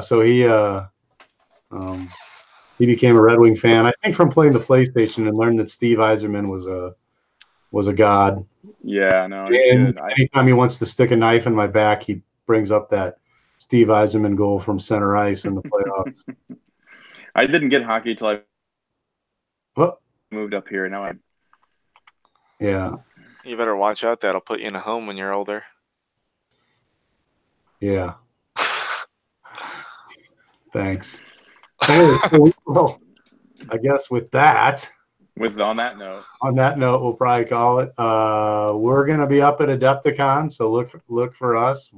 So he became a Red Wing fan. I think from playing the PlayStation and learned that Steve Yzerman was a god. Yeah, no. And anytime he wants to stick a knife in my back, he brings up that Steve Yzerman goal from center ice in the playoffs. I didn't get hockey until I moved up here. Now Yeah. You better watch out. That'll put you in a home when you're older. Yeah. Thanks. Anyway, well, I guess on that note, we'll probably call it. We're gonna be up at Adepticon, so look for us.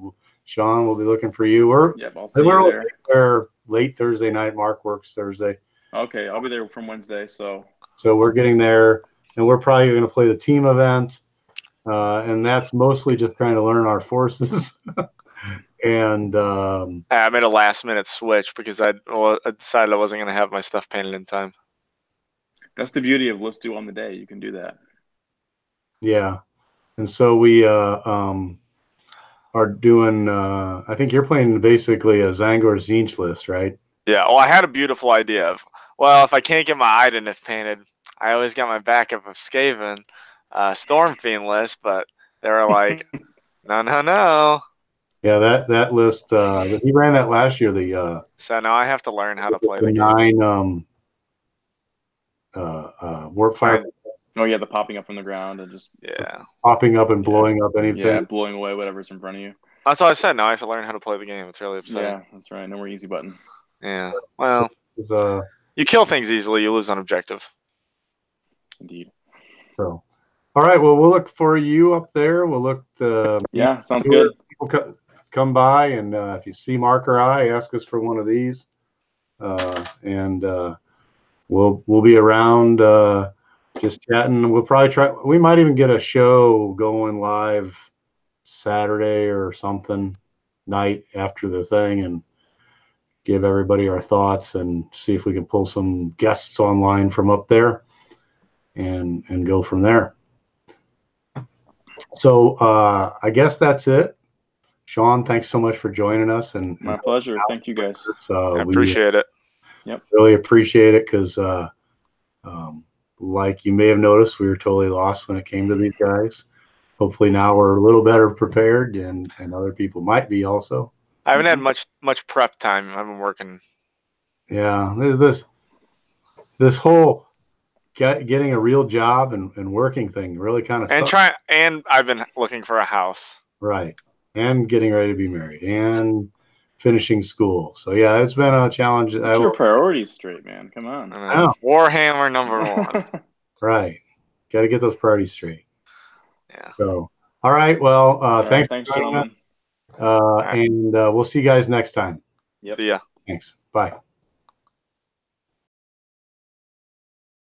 Shaun will be looking for you. I'll see you there late Thursday night. Mark works Thursday. Okay, I'll be there from Wednesday. So we're getting there, and we're probably going to play the team event, and that's mostly just trying to learn our forces. And I made a last-minute switch because I decided I wasn't going to have my stuff painted in time. That's the beauty of let's do on the day. You can do that. Yeah, and so we are doing. I think you're playing basically a Zangor Zinch list, right? Yeah. Well, I had a beautiful idea of, if I can't get my Idenith painted, I always got my backup of Skaven, Storm Fiend list, but they were like, no. Yeah, that list. He ran that last year. So now I have to learn how to play the 9 warp fire. Oh yeah, the popping up from the ground and just popping up and blowing up anything. Yeah, blowing away whatever's in front of you. That's all I said. Now I have to learn how to play the game. It's really upsetting. Yeah, that's right. No more easy button. Yeah. Well, you kill things easily, you lose on objective. Indeed. So, all right. Well, we'll look for you up there. We'll look. Sounds good. People come by, and if you see Mark or I, ask us for one of these, and we'll be around just chatting. We'll probably try. We might even get a show going live Saturday or something night after the thing, and give everybody our thoughts and see if we can pull some guests online from up there and go from there. So I guess that's it. Shaun, thanks so much for joining us. And my pleasure. Thank you guys. I appreciate it. Yep. Really appreciate it because like you may have noticed, we were totally lost when it came to these guys. Hopefully now we're a little better prepared, and other people might be also. I haven't had much prep time. I've been working. Yeah, this whole getting a real job and working thing really kind of sucks. And I've been looking for a house. Right, and getting ready to be married, and finishing school. So yeah, it's been a challenge. Get your priorities straight, man. Come on. I know. Warhammer #1. Right. Got to get those priorities straight. Yeah. So, all right. Well, thanks, thanks, gentlemen. and we'll see you guys next time. Yep. See ya. Thanks. Bye.